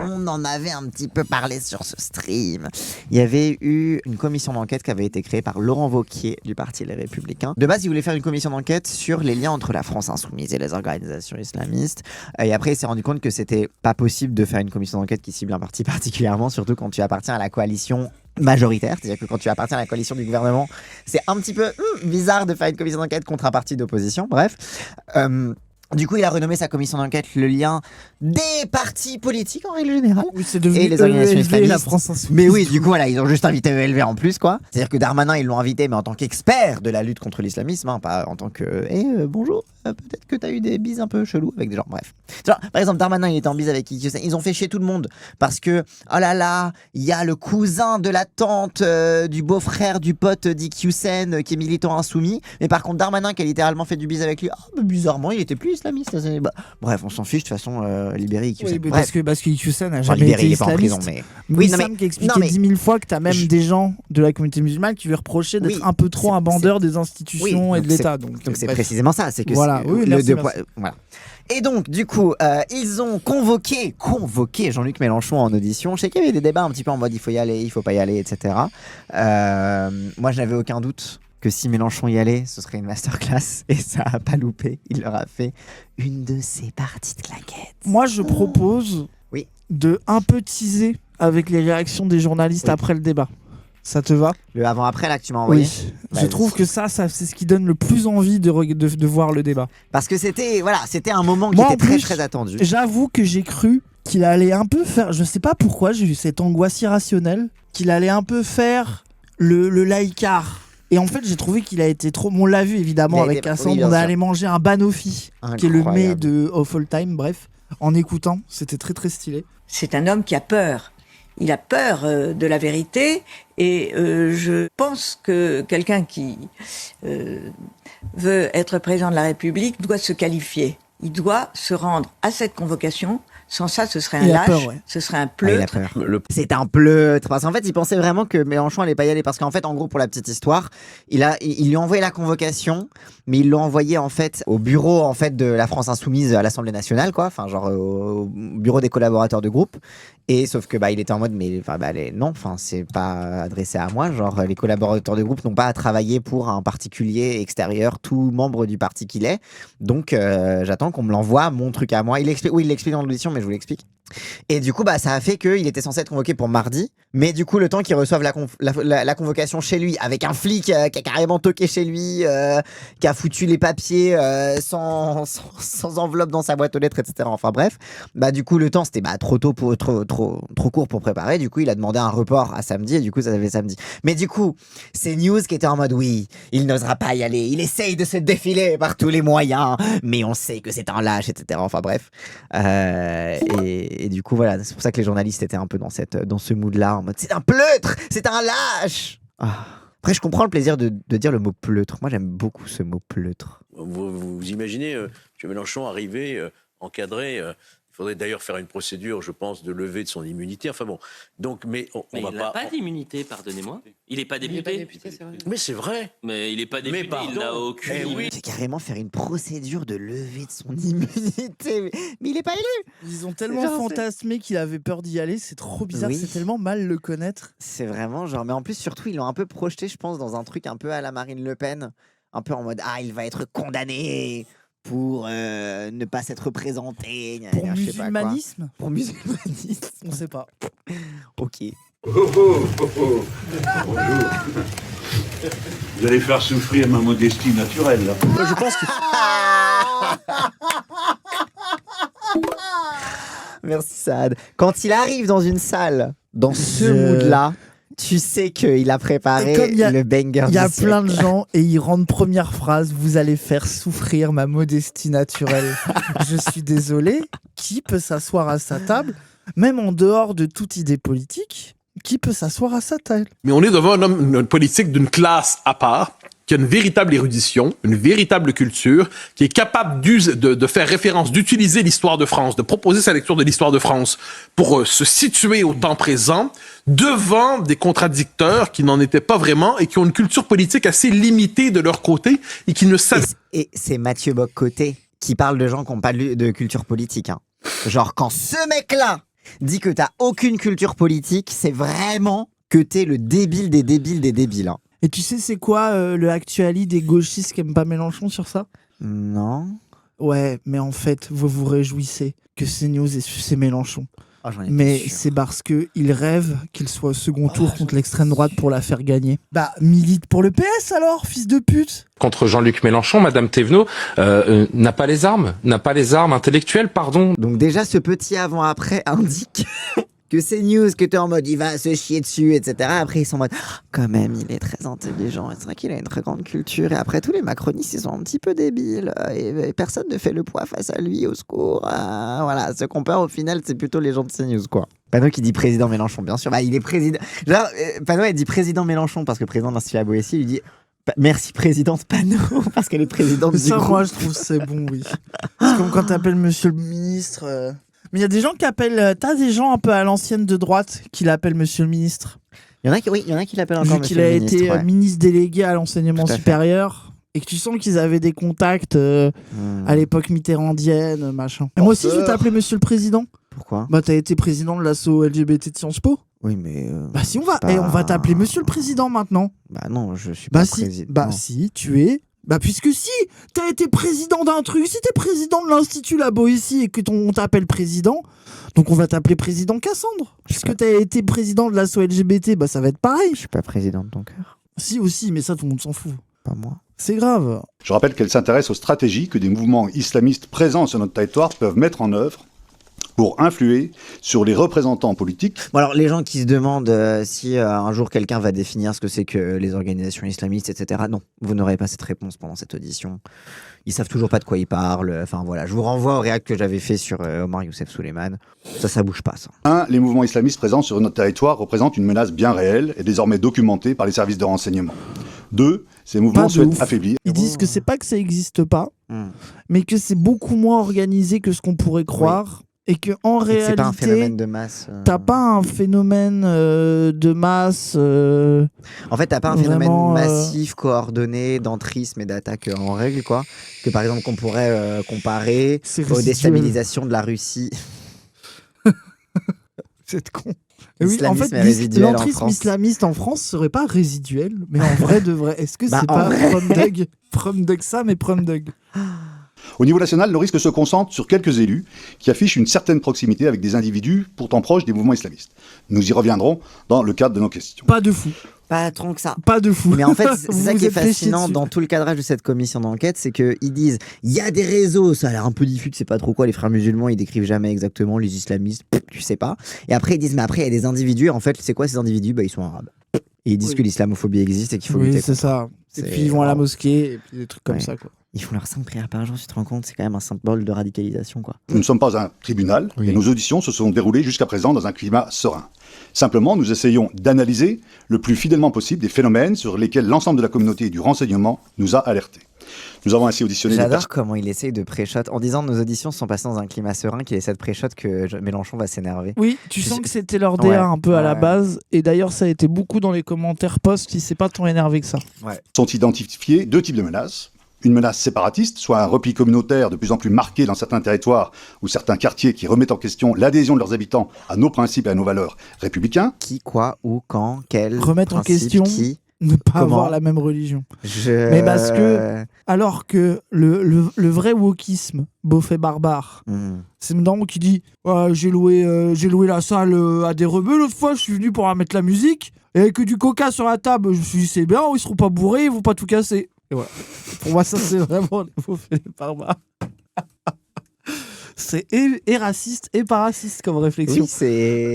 on en avait un petit peu parlé sur ce stream. Il y avait eu une commission d'enquête qui avait été créée par Laurent Wauquiez du Parti Les Républicains. De base, il voulait faire une commission d'enquête sur les liens entre la France insoumise et les organisations islamistes. Et après, il s'est rendu compte que c'était pas possible de faire une commission d'enquête qui cible un parti particulièrement, surtout quand tu appartiens à la coalition majoritaire, c'est-à-dire que quand tu appartiens à la coalition du gouvernement, c'est un petit peu bizarre de faire une commission d'enquête contre un parti d'opposition. Bref. Du coup, il a renommé sa commission d'enquête le lien des partis politiques en règle générale. Oui, c'est devenu et les organisations ELV, islamistes. la France insoumise. Mais oui, du coup, voilà, ils ont juste invité ELV en plus, quoi. C'est-à-dire que Darmanin, ils l'ont invité, mais en tant qu'expert de la lutte contre l'islamisme, hein, pas en tant que bonjour, peut-être que t'as eu des bises un peu chelous avec des gens. Bref. Genre, par exemple, Darmanin, il était en bise avec Kiki Hussein. Ils ont fait chier tout le monde parce que, oh là là, il y a le cousin de la tante du beau-frère du pote d'Iki Hussein qui est militant insoumis. Mais par contre, Darmanin, qui a littéralement fait du bise avec lui, oh, mais bizarrement, il était plus islamiste. Bref, on s'en fiche, de toute façon, libérer Iki Hussein. Oui, parce que Iki Hussein n'a Enfin, jamais libéré, été il est pas en islamiste. prison, mais... Oui, Sam qui a expliqué 10 000 fois que t'as même des gens de la communauté musulmane qui lui reprochaient d'être un peu trop un bandeur des institutions et de l'État. Donc c'est précisément ça, c'est que voilà, oui, voilà. Et donc, du coup, ils ont convoqué Jean-Luc Mélenchon en audition. Je sais qu'il y avait des débats un petit peu en mode il faut y aller, il faut pas y aller, etc. Moi, je n'avais aucun doute que si Mélenchon y allait, ce serait une masterclass. Et ça a pas loupé. Il leur a fait une de ses parties de claquettes. Moi, je propose de un peu teaser avec les réactions des journalistes après le débat. Ça te va? Le avant-après, là, que tu m'as envoyé? Oui. Je trouve que ça c'est ce qui donne le plus envie de voir le débat. Parce que c'était un moment qui était très, très attendu. J'avoue que j'ai cru qu'il allait un peu faire... Je sais pas pourquoi, j'ai eu cette angoisse irrationnelle qu'il allait un peu faire le laïcard. Et en fait, j'ai trouvé qu'il a été trop... On l'a vu, évidemment, avec Cassandre. On est allé manger un banoffee, qui est le mets de Of All Time, bref. En écoutant, c'était très, très stylé. C'est un homme qui a peur. Il a peur de la vérité et je pense que quelqu'un qui veut être président de la République doit se qualifier. Il doit se rendre à cette convocation. Sans ça, ce serait un lâche, ce serait un pleutre. C'est un pleutre. Parce qu'en fait, il pensait vraiment que Mélenchon allait pas y aller. Parce qu'en fait, en gros, pour la petite histoire, il lui a envoyé la convocation, mais il l'a envoyé en fait au bureau en fait de la France Insoumise à l'Assemblée nationale, quoi. Enfin, genre au bureau des collaborateurs de groupe. Et sauf que il était en mode non, c'est pas adressé à moi. Genre les collaborateurs de groupe n'ont pas à travailler pour un particulier extérieur, tout membre du parti qu'il est. Donc j'attends qu'on me l'envoie mon truc à moi. Il l'explique dans l'audition, mais je vous l'explique. Et du coup, ça a fait qu'il était censé être convoqué pour mardi. Mais du coup, le temps qu'il reçoive la convocation chez lui, avec un flic qui a carrément toqué chez lui, qui a foutu les papiers sans enveloppe dans sa boîte aux lettres, etc. Enfin bref, du coup, le temps, c'était trop tôt, trop court pour préparer. Du coup, il a demandé un report à samedi, et du coup, ça avait samedi. Mais du coup, c'est News qui était en mode oui, il n'osera pas y aller. Il essaye de se défiler par tous les moyens, mais on sait que c'est un lâche, etc. Enfin bref. Et du coup, voilà, c'est pour ça que les journalistes étaient un peu dans ce mood-là, en mode c'est un pleutre, c'est un lâche. Après, je comprends le plaisir de dire le mot pleutre. Moi, j'aime beaucoup ce mot pleutre. Vous imaginez M. Mélenchon arriver, encadré. Il faudrait d'ailleurs faire une procédure, je pense, de levée de son immunité. Enfin bon, donc, mais il n'a pas d'immunité, pardonnez-moi. Il n'est pas député. C'est vrai. Mais c'est vrai. Mais il n'est pas député, il n'a aucune immunité. C'est carrément faire une procédure de levée de son immunité. Mais il n'est pas élu. Ils ont tellement fantasmé qu'il avait peur d'y aller. C'est trop bizarre, c'est tellement mal le connaître. C'est vraiment genre... Mais en plus, surtout, ils l'ont un peu projeté, je pense, dans un truc un peu à la Marine Le Pen. Un peu en mode, il va être condamné pour ne pas s'être présenté. Pour musulmanisme. Pour musulmanisme. On sait pas. Ok. Bonjour. Vous allez faire souffrir ma modestie naturelle, là. Moi, je pense que... Merci, Saad. Quand il arrive dans une salle, dans ce mood-là, tu sais qu'il a préparé le banger. Il y a plein de gens et ils rendent première phrase: vous allez faire souffrir ma modestie naturelle. Je suis désolé, qui peut s'asseoir à sa table, même en dehors de toute idée politique, qui peut s'asseoir à sa table? Mais on est devant un homme politique d'une classe à part, qui a une véritable érudition, une véritable culture, qui est capable de faire référence, d'utiliser l'histoire de France, de proposer sa lecture de l'histoire de France pour se situer au temps présent devant des contradicteurs qui n'en étaient pas vraiment et qui ont une culture politique assez limitée de leur côté et qui ne savent... Et c'est Mathieu Bock-Côté qui parle de gens qui n'ont pas de culture politique. Hein. Genre quand ce mec-là, dit que t'as aucune culture politique, c'est vraiment que t'es le débile des débiles des débiles. Hein. Et tu sais c'est quoi le actuali des gauchistes qui aiment pas Mélenchon sur ça? Non. Ouais, mais en fait, vous vous réjouissez que CNews ait sucé Mélenchon. Oh, mais c'est parce qu'il rêve qu'il soit au second tour contre l'extrême droite pour la faire gagner. Bah, milite pour le PS alors, fils de pute. Contre Jean-Luc Mélenchon, Madame Thévenot n'a pas les armes intellectuelles, pardon. Donc déjà, ce petit avant-après indique que c'est news, que t'es en mode il va se chier dessus, etc. Après, ils sont en mode quand même, il est très intelligent, c'est vrai qu'il a une très grande culture. Et après, tous les macronistes, ils sont un petit peu débiles. Et personne ne fait le poids face à lui, au secours. Voilà, ce qu'on perd au final, c'est plutôt les gens de CNews, quoi. Panot qui dit président Mélenchon, bien sûr. Bah, il est président. Genre, Panot, elle dit président Mélenchon parce que le président d'Institut La Boétie lui dit merci présidente Panot parce qu'elle est présidente du groupe. Moi, je trouve c'est bon, oui. C'est comme quand t'appelles monsieur le ministre. Mais il y a des gens qui appellent. T'as des gens un peu à l'ancienne de droite qui l'appellent monsieur le ministre. Il y en a qui l'appellent encore monsieur le ministre. Vu qu'il a été ministre délégué à l'enseignement supérieur. Et que tu sens qu'ils avaient des contacts à l'époque mitterrandienne, machin. Et moi aussi, je vais t'appeler monsieur le président. Pourquoi? Bah, t'as été président de l'asso LGBT de Sciences Po. Oui, mais. Bah, si, on va t'appeler monsieur le président maintenant. Bah, non, je suis pas président. Bah, si, tu es. Bah, puisque si t'as été président d'un truc, si t'es président de l'Institut La Boétie et que on t'appelle président, donc on va t'appeler président Cassandre. Puisque t'as été président de l'asso LGBT, bah ça va être pareil. Je suis pas président de ton cœur. Si, aussi, mais ça tout le monde s'en fout. Pas moi. C'est grave. Je rappelle qu'elle s'intéresse aux stratégies que des mouvements islamistes présents sur notre territoire peuvent mettre en œuvre pour influer sur les représentants politiques. Bon, alors, les gens qui se demandent si un jour quelqu'un va définir ce que c'est que les organisations islamistes, etc. Non, vous n'aurez pas cette réponse pendant cette audition. Ils savent toujours pas de quoi ils parlent. Enfin voilà, je vous renvoie au réact que j'avais fait sur Omar Youssef Souleiman. Ça bouge pas, ça. 1. Les mouvements islamistes présents sur notre territoire représentent une menace bien réelle et désormais documentée par les services de renseignement. 2. Ces mouvements souhaitent affaiblir. Ils disent que c'est pas que ça existe pas, mais que c'est beaucoup moins organisé que ce qu'on pourrait croire. Oui. Et que en réalité, c'est pas un phénomène de masse. T'as pas un phénomène de masse. En fait, t'as pas un phénomène massif, coordonné, d'entrisme et d'attaque en règle, quoi. Que par exemple, qu'on pourrait comparer aux déstabilisations de la Russie. C'est con. Oui, en fait, l'entrisme islamiste en France serait pas résiduel, mais en vrai de vrai. Est-ce que c'est pas From Doug Sam et From Doug? Au niveau national, le risque se concentre sur quelques élus qui affichent une certaine proximité avec des individus pourtant proches des mouvements islamistes. Nous y reviendrons dans le cadre de nos questions. Pas de fou. Pas trop que ça. Pas de fou. Mais en fait, c'est ça qui est fascinant dans tout le cadrage de cette commission d'enquête, c'est qu'ils disent, il y a des réseaux, ça a l'air un peu diffus, c'est pas trop quoi, les frères musulmans, ils décrivent jamais exactement, les islamistes, tu sais pas. Et après, ils disent, mais après, il y a des individus, en fait, c'est quoi ces individus? Bah, ils sont arabes. Et ils disent que l'islamophobie existe et qu'il faut lutter. Oui, c'est ça. Et puis ils vont à la mosquée, et puis des trucs comme ça, quoi. Ils font leurs 5 prières par jour, tu te rends compte, c'est quand même un symbole de radicalisation, quoi. Nous ne sommes pas un tribunal, et nos auditions se sont déroulées jusqu'à présent dans un climat serein. Simplement, nous essayons d'analyser le plus fidèlement possible des phénomènes sur lesquels l'ensemble de la communauté du renseignement nous a alertés. Nous avons ainsi auditionné... J'adore comment il essaye de pré-shot. En disant nos auditions sont passées dans un climat serein, qu'il essaie de pré-shot que Mélenchon va s'énerver. Oui, tu sens que c'était leur DA un peu à la base. Et d'ailleurs, ça a été beaucoup dans les commentaires post, il s'est pas tant énervé que ça. Sont identifiés 2 types de menaces. Une menace séparatiste, soit un repli communautaire de plus en plus marqué dans certains territoires ou certains quartiers qui remettent en question l'adhésion de leurs habitants à nos principes et à nos valeurs républicains. Qui, quoi, où, quand, quel remettre en question qui, ne pas avoir la même religion. Mais parce que, alors que le vrai wokisme, beauf et barbare, c'est Mdambo qui dit j'ai loué la salle à des rebeux l'autre fois, je suis venu pour mettre la musique, et avec du coca sur la table, je me suis dit c'est bien, ils seront pas bourrés, ils vont pas tout casser. Et voilà. Pour moi, ça, c'est vraiment les beaufs et les barbares. C'est et raciste et pas raciste comme réflexion. Oui, c'est...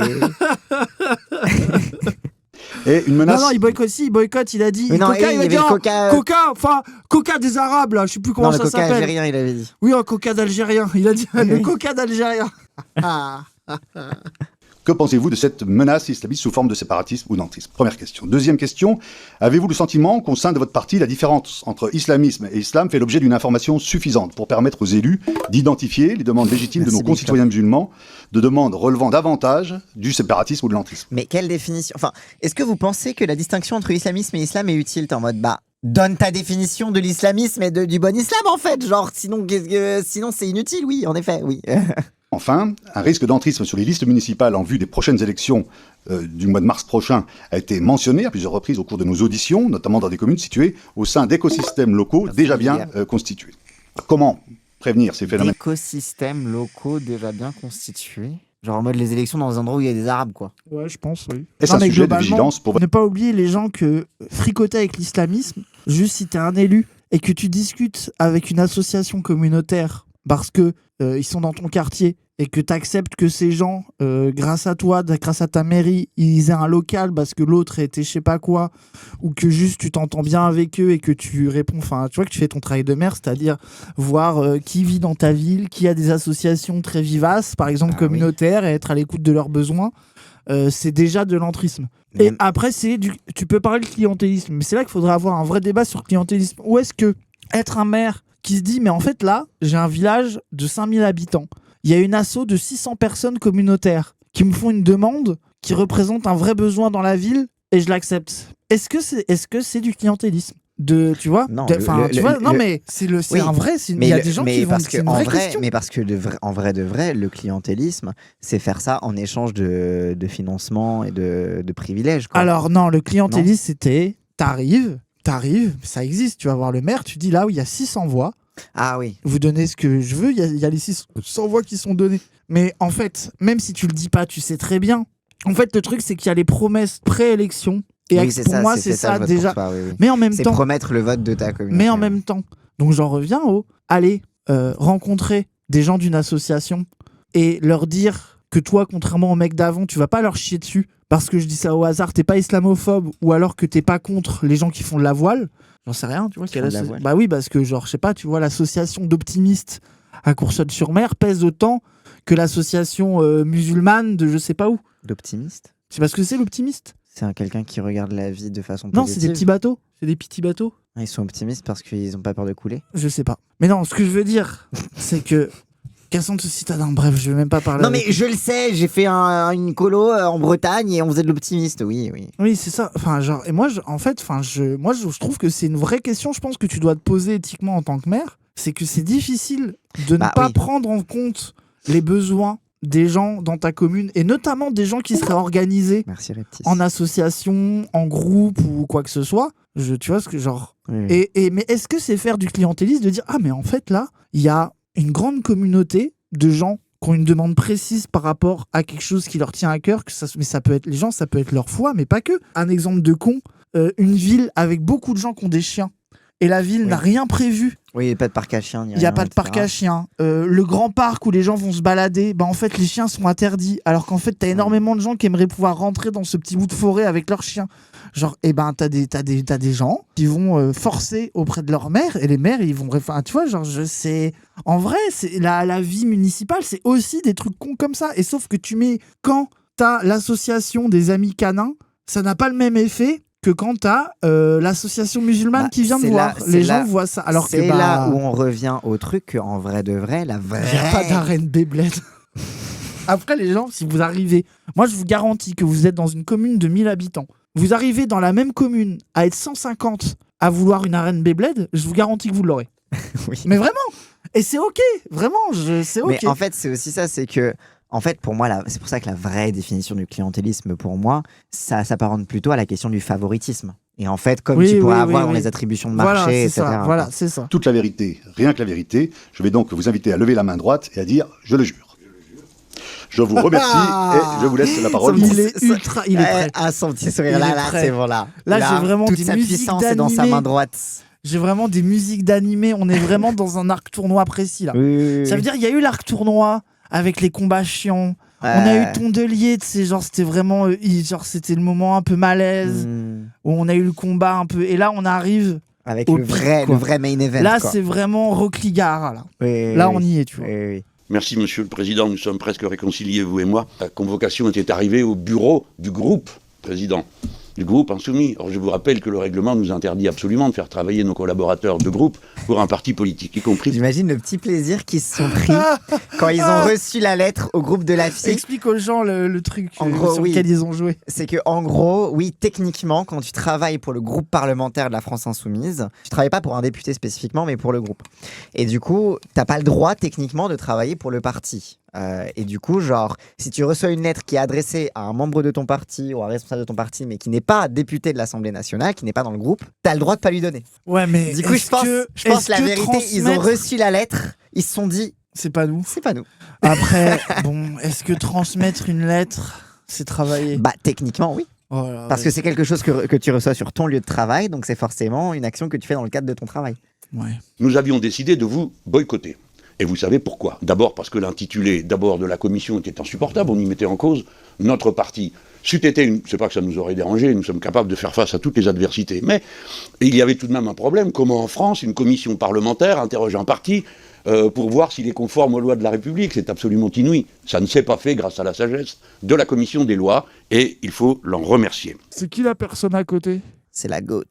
Et une menace... Non, il boycotte, il a dit... Mais non, Coca, il y avait le Coca des Arabes, là, je sais plus comment ça s'appelle. Le coca algérien, il avait dit. Oui, un coca d'Algérien, il a dit le coca d'Algérien. Que pensez-vous de cette menace islamiste sous forme de séparatisme ou d'entrisme? Première question. Deuxième question, avez-vous le sentiment qu'au sein de votre parti, la différence entre islamisme et islam fait l'objet d'une information suffisante pour permettre aux élus d'identifier les demandes légitimes de nos concitoyens musulmans, de demandes relevant davantage du séparatisme ou de l'entrisme? Mais quelle définition? Enfin, est-ce que vous pensez que la distinction entre islamisme et islam est utile? T'es en mode, donne ta définition de l'islamisme et du bon islam, en fait. Genre, sinon c'est inutile, oui, en effet, oui. Enfin, un risque d'entrisme sur les listes municipales en vue des prochaines élections du mois de mars prochain a été mentionné à plusieurs reprises au cours de nos auditions, notamment dans des communes situées au sein d'écosystèmes locaux déjà bien constitués. Comment prévenir ces phénomènes? Écosystèmes locaux déjà bien constitués. Genre en mode les élections dans un endroit où il y a des Arabes, quoi. Ouais, je pense, oui. Est-ce un sujet de vigilance pour... Ne pas oublier les gens que fricoter avec l'islamisme, juste si t'es un élu et que tu discutes avec une association communautaire parce que ils sont dans ton quartier et que tu acceptes que ces gens, grâce à toi, grâce à ta mairie, ils aient un local parce que l'autre était je sais pas quoi, ou que juste tu t'entends bien avec eux et que tu réponds, enfin tu vois que tu fais ton travail de maire, c'est-à-dire voir qui vit dans ta ville, qui a des associations très vivaces, par exemple communautaires, et être à l'écoute de leurs besoins, c'est déjà de l'entrisme. Et après, tu peux parler de clientélisme, mais c'est là qu'il faudrait avoir un vrai débat sur le clientélisme. Où est-ce que être un maire qui se dit, mais en fait là, j'ai un village de 5000 habitants, il y a une asso de 600 personnes communautaires qui me font une demande qui représente un vrai besoin dans la ville et je l'accepte. Est-ce que c'est du clientélisme? Tu vois? Non, mais c'est un vrai. Il y a des gens qui vont. C'est une vraie question. Mais parce que en vrai de vrai, le clientélisme, c'est faire ça en échange de financement et de privilèges, quoi. Alors non, le clientélisme, c'était t'arrives, ça existe. Tu vas voir le maire, tu dis là où il y a 600 voix. Ah oui. Vous donnez ce que je veux, il y a les 600 voix qui sont données. Mais en fait, même si tu le dis pas, tu sais très bien. En fait, le truc, c'est qu'il y a les promesses pré-élection. Et pour moi, c'est ça déjà. Mais en même temps. C'est promettre le vote de ta communauté. Mais en même temps. Donc j'en reviens allez rencontrer des gens d'une association et leur dire que toi, contrairement aux mecs d'avant, tu vas pas leur chier dessus parce que je dis ça au hasard, t'es pas islamophobe ou alors que t'es pas contre les gens qui font de la voile. J'en sais rien, tu vois. Bah oui, parce que genre, je sais pas, tu vois, l'association d'optimistes à Courseulles-sur-Mer pèse autant que l'association musulmane de je sais pas où. D'optimistes? C'est parce que c'est l'optimiste. C'est quelqu'un qui regarde la vie de façon positive. Non, c'est des petits bateaux. C'est des petits bateaux. Ils sont optimistes parce qu'ils ont pas peur de couler. Je sais pas. Mais non, ce que je veux dire, c'est que Cassandre Citadin, bref, je vais même pas parler. Non, mais je le sais, j'ai fait une colo en Bretagne et on faisait de l'optimiste, oui. Oui, c'est ça. Enfin, genre, et moi, je trouve que c'est une vraie question, je pense que tu dois te poser éthiquement en tant que maire. C'est que c'est difficile de ne pas prendre en compte les besoins des gens dans ta commune et notamment des gens qui seraient organisés en association, en groupe ou quoi que ce soit. Tu vois ce que genre. Oui. Mais est-ce que c'est faire du clientélisme de dire mais en fait là, il y a une grande communauté de gens qui ont une demande précise par rapport à quelque chose qui leur tient à cœur, mais ça peut être les gens, ça peut être leur foi, mais pas que. Un exemple de con, une ville avec beaucoup de gens qui ont des chiens. Et la ville n'a rien prévu. Oui, il n'y a pas de parc à chiens. Il n'y a pas de parc à chiens. Le grand parc où les gens vont se balader, en fait, les chiens sont interdits. Alors qu'en fait, tu as énormément de gens qui aimeraient pouvoir rentrer dans ce petit bout de forêt avec leurs chiens. Genre, t'as des gens qui vont forcer auprès de leur maire et les maires, ils vont. Enfin, tu vois, genre, en vrai, la vie municipale, c'est aussi des trucs cons comme ça. Et sauf que quand t'as l'association des amis canins, ça n'a pas le même effet que quand t'as l'association musulmane qui vient de voir. Les gens voient ça. Alors c'est là où on revient au truc qu'en vrai de vrai, la vraie... Il n'y a pas d'arène Beyblade. Après, les gens, si vous arrivez... Moi, je vous garantis que vous êtes dans une commune de 1000 habitants. Vous arrivez dans la même commune à être 150 à vouloir une arène Beyblade, je vous garantis que vous l'aurez. Oui. Mais vraiment. Et c'est OK. Vraiment, c'est OK. Mais en fait, c'est aussi ça, c'est que... En fait, pour moi, c'est pour ça que la vraie définition du clientélisme, pour moi, ça s'apparente plutôt à la question du favoritisme. Et en fait, comme tu pourrais avoir dans les attributions de marché, etc. Voilà, c'est ça. Toute la vérité, rien que la vérité. Je vais donc vous inviter à lever la main droite et à dire « Je le jure ». Je vous remercie et je vous laisse la parole. Il est prêt. Ah, son petit sourire, là, c'est bon, là. Là, j'ai vraiment toute des sa musiques puissance est dans sa main droite. J'ai vraiment des musiques d'animé. On est vraiment dans un arc tournoi précis, là. Oui. Ça veut dire, il y a eu l'arc tournoi avec les combats chiants. On a eu Tondelier, tu sais, genre c'était vraiment, c'était le moment un peu malaise où on a eu le combat un peu. Et là, on arrive avec le vrai main event. Là, c'est vraiment Rock Ligara. Là, on y est, tu vois. Merci, Monsieur le Président. Nous sommes presque réconciliés, vous et moi. La convocation était arrivée au bureau du groupe, Président. Du groupe insoumis. Or, je vous rappelle que le règlement nous interdit absolument de faire travailler nos collaborateurs de groupe pour un parti politique, y compris... J'imagine le petit plaisir qu'ils se sont pris quand ils ont reçu la lettre au groupe de la FIC. Explique aux gens le truc sur lequel ils ont joué. C'est que, en gros, oui, techniquement, quand tu travailles pour le groupe parlementaire de la France Insoumise, tu travailles pas pour un député spécifiquement, mais pour le groupe. Et du coup, t'as pas le droit, techniquement, de travailler pour le parti. Et du coup, genre, si tu reçois une lettre qui est adressée à un membre de ton parti ou à un responsable de ton parti, mais qui n'est pas député de l'Assemblée nationale, qui n'est pas dans le groupe, t'as le droit de pas lui donner. Ouais, mais du coup, je pense la vérité, ils ont reçu la lettre, ils se sont dit, c'est pas nous. C'est pas nous. Après, bon, est-ce que transmettre une lettre, c'est travailler? Bah, techniquement, oui. Voilà, parce que c'est quelque chose que tu reçois sur ton lieu de travail, donc c'est forcément une action que tu fais dans le cadre de ton travail. Ouais. Nous avions décidé de vous boycotter. Et vous savez pourquoi? D'abord parce que l'intitulé de la commission était insupportable, on y mettait en cause notre parti. C'eût été c'est pas que ça nous aurait dérangé, nous sommes capables de faire face à toutes les adversités, mais il y avait tout de même un problème. Comment en France, une commission parlementaire interroge un parti pour voir s'il est conforme aux lois de la République? C'est absolument inouï. Ça ne s'est pas fait grâce à la sagesse de la commission des lois, et il faut l'en remercier. C'est qui la personne à côté? C'est la GOAT.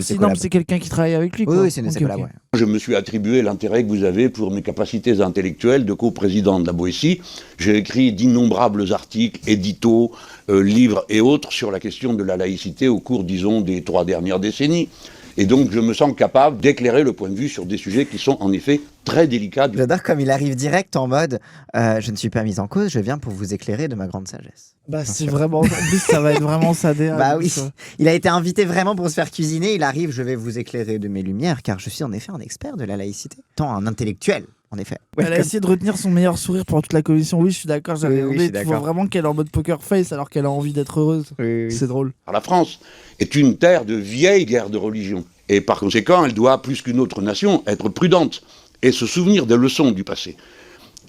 C'est quelqu'un qui travaille avec lui, quoi. Oui, c'est une collab, ouais. Je me suis attribué l'intérêt que vous avez pour mes capacités intellectuelles de coprésident de la Boétie. J'ai écrit d'innombrables articles, éditos, livres et autres sur la question de la laïcité au cours, disons, des 3 dernières décennies. Et donc, je me sens capable d'éclairer le point de vue sur des sujets qui sont en effet très délicats. J'adore comme il arrive direct en mode je ne suis pas mis en cause, je viens pour vous éclairer de ma grande sagesse. Bah, c'est vraiment. En plus, ça va être vraiment ça. Bah oui. Il a été invité vraiment pour se faire cuisiner. Il arrive, je vais vous éclairer de mes lumières, car je suis en effet un expert de la laïcité. Tant un intellectuel, en effet. Elle a essayé de retenir son meilleur sourire pendant toute la commission. Oui, je suis d'accord. J'avais oui, tu vois vraiment qu'elle est en mode poker face alors qu'elle a envie d'être heureuse. Oui. C'est drôle. La France est une terre de vieilles guerres de religion. Et par conséquent, elle doit, plus qu'une autre nation, être prudente et se souvenir des leçons du passé.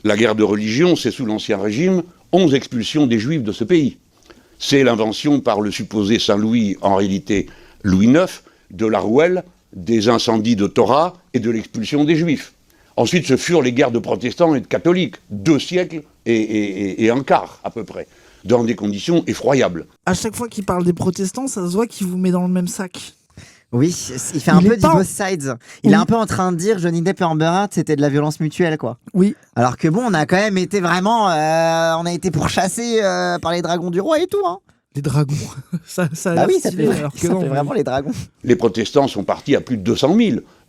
La guerre de religion, c'est sous l'Ancien Régime 11 expulsions des Juifs de ce pays. C'est l'invention par le supposé Saint-Louis, en réalité Louis IX, de la rouelle, des incendies de Torah et de l'expulsion des Juifs. Ensuite, ce furent les guerres de protestants et de catholiques, 2 siècles et un quart à peu près, dans des conditions effroyables. À chaque fois qu'il parle des protestants, ça se voit qu'il vous met dans le même sac. Oui, il fait un peu du both sides. Il est un peu en train de dire Johnny Depp et Amber Heard, c'était de la violence mutuelle, quoi. Oui. Alors que bon, on a quand même été vraiment, on a été pourchassés par les dragons du roi et tout, hein. Les dragons, ça bah oui, ça fait vraiment les dragons. Les protestants sont partis à plus de 200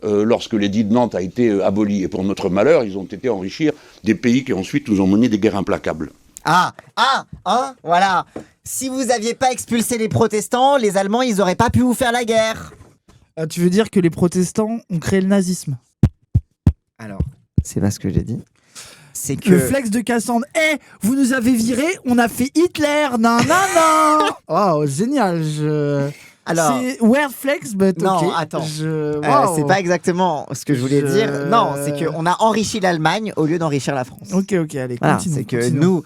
000 lorsque l'édit de Nantes a été aboli. Et pour notre malheur, ils ont été enrichir des pays qui ensuite nous ont mené des guerres implacables. Voilà. Si vous aviez pas expulsé les protestants, les Allemands, ils auraient pas pu vous faire la guerre. Tu veux dire que les protestants ont créé le nazisme? Alors, c'est pas ce que j'ai dit. C'est que... Le flex de Cassandre. Vous nous avez virés, on a fait Hitler. Non. Oh, génial. Alors, c'est weird flex, but non, okay. Attends. C'est pas exactement ce que je voulais dire. Non, c'est qu'on a enrichi l'Allemagne au lieu d'enrichir la France. Ok, allez, voilà, continue. C'est que nous,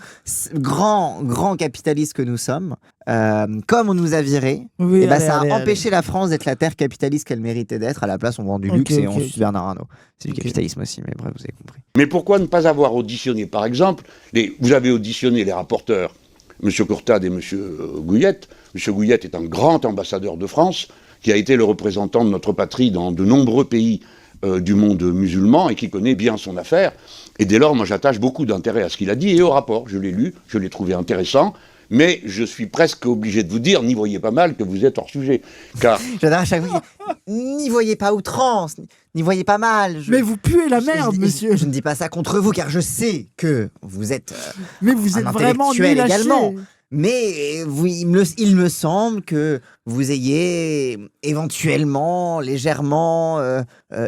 grands capitalistes que nous sommes, comme on nous a virés, ça a empêché la France d'être la terre capitaliste qu'elle méritait d'être. À la place, on vend du luxe et on suit Bernard Arnault. C'est du capitalisme aussi, mais bref, vous avez compris. Mais pourquoi ne pas avoir auditionné, par exemple, vous avez auditionné les rapporteurs, M. Courtade et M. Gouillette. M. Gouillette est un grand ambassadeur de France, qui a été le représentant de notre patrie dans de nombreux pays du monde musulman et qui connaît bien son affaire. Et dès lors, moi, j'attache beaucoup d'intérêt à ce qu'il a dit et au rapport. Je l'ai lu, je l'ai trouvé intéressant. Mais je suis presque obligé de vous dire, n'y voyez pas mal que vous êtes hors sujet. Car... J'adore à chaque fois, n'y voyez pas outrance, n'y voyez pas mal. Mais vous puez la merde, monsieur. Je ne dis pas ça contre vous, car je sais que vous êtes mais vous êtes vraiment nul également. Mais il me semble que vous ayez éventuellement, légèrement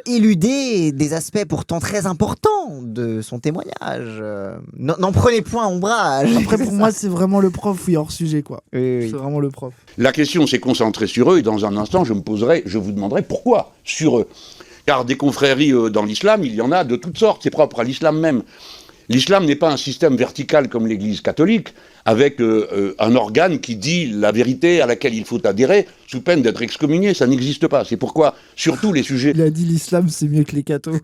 éludé des aspects pourtant très importants de son témoignage. N'en prenez point ombrage. Après, pour moi, c'est vraiment le prof, hors sujet, quoi. Oui. C'est vraiment le prof. La question s'est concentrée sur eux, et dans un instant, je vous demanderai pourquoi sur eux. Car des confréries dans l'islam, il y en a de toutes sortes, c'est propre à l'islam même. L'islam n'est pas un système vertical comme l'Église catholique, avec un organe qui dit la vérité à laquelle il faut adhérer, sous peine d'être excommunié. Ça n'existe pas. C'est pourquoi, sur tous les sujets... Il a dit l'islam, c'est mieux que les cathos.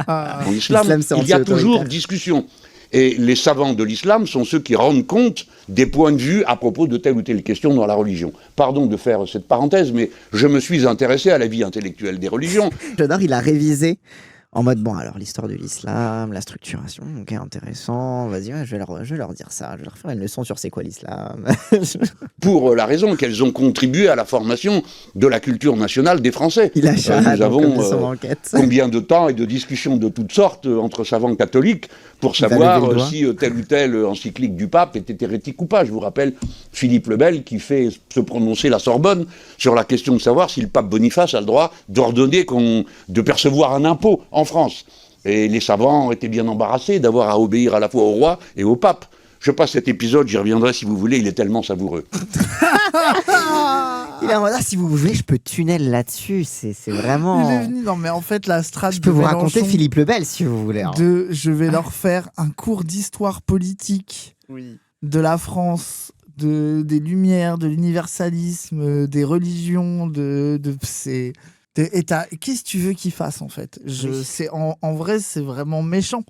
En islam, il y a toujours discussion. Et les savants de l'islam sont ceux qui rendent compte des points de vue à propos de telle ou telle question dans la religion. Pardon de faire cette parenthèse, mais je me suis intéressé à la vie intellectuelle des religions. J'adore, il a révisé En mode, bon, alors l'histoire de l'islam, la structuration, ok, intéressant, vas-y, ouais, je vais leur dire ça, je vais leur faire une leçon sur c'est quoi l'islam. Pour la raison qu'elles ont contribué à la formation de la culture nationale des Français. Il achète, nous avons combien de temps et de discussions de toutes sortes entre savants catholiques pour savoir si telle ou telle encyclique du pape était hérétique ou pas. Je vous rappelle Philippe le Bel qui fait se prononcer la Sorbonne sur la question de savoir si le pape Boniface a le droit d'ordonner de percevoir un impôt en France. Et les savants étaient bien embarrassés d'avoir à obéir à la fois au roi et au pape. Je passe cet épisode, j'y reviendrai si vous voulez, il est tellement savoureux. Il est en mode, si vous voulez, je peux tunnel là-dessus, c'est vraiment... Il est venu, non mais en fait la strat je peux vous raconter Philippe le Bel si vous voulez. Je vais leur faire un cours d'histoire politique de la France, des Lumières, de l'universalisme, des religions, qu'est-ce que tu veux qu'ils fassent en fait en vrai, c'est vraiment méchant.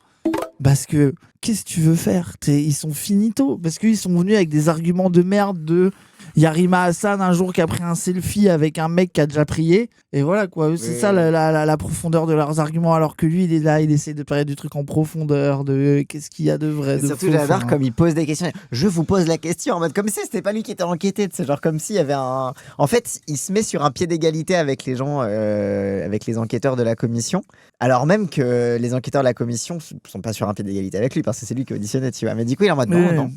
Parce que, qu'est-ce que tu veux faire ? Ils sont finito. Parce qu'ils sont venus avec des arguments de merde de... Il y a Rima Hassan un jour qui a pris un selfie avec un mec qui a déjà prié. Et voilà quoi. C'est ça la profondeur de leurs arguments. Alors que lui, il est là, il essaie de parler du truc en profondeur. De qu'est-ce qu'il y a de vrai. De surtout, j'adore comme il pose des questions. Je vous pose la question en mode comme si c'était pas lui qui était enquêté. C'est genre comme s'il y avait un. En fait, il se met sur un pied d'égalité avec les gens, avec les enquêteurs de la commission. Alors même que les enquêteurs de la commission sont pas sur un pied d'égalité avec lui parce que c'est lui qui auditionnait, tu vois. Mais du coup, il est en mode non.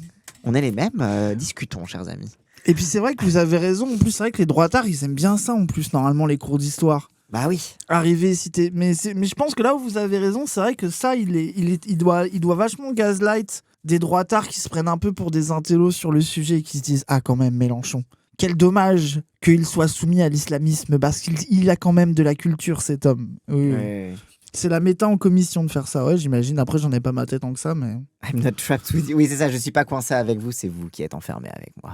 On est les mêmes. Discutons, chers amis. Et puis c'est vrai que vous avez raison, en plus c'est vrai que les droitards ils aiment bien ça en plus normalement les cours d'histoire. Bah oui. Arriver, citer. Mais je pense que là où vous avez raison, c'est vrai que ça il doit vachement gaslight des droitards qui se prennent un peu pour des intellos sur le sujet et qui se disent quand même Mélenchon. Quel dommage qu'il soit soumis à l'islamisme parce qu'il a quand même de la culture cet homme. Oui. Ouais. C'est la méta en commission de faire ça, ouais, j'imagine. Après, j'en ai pas ma tête tant que ça, mais... I'm not trapped with you. Oui, c'est ça, je suis pas coincé avec vous, c'est vous qui êtes enfermé avec moi.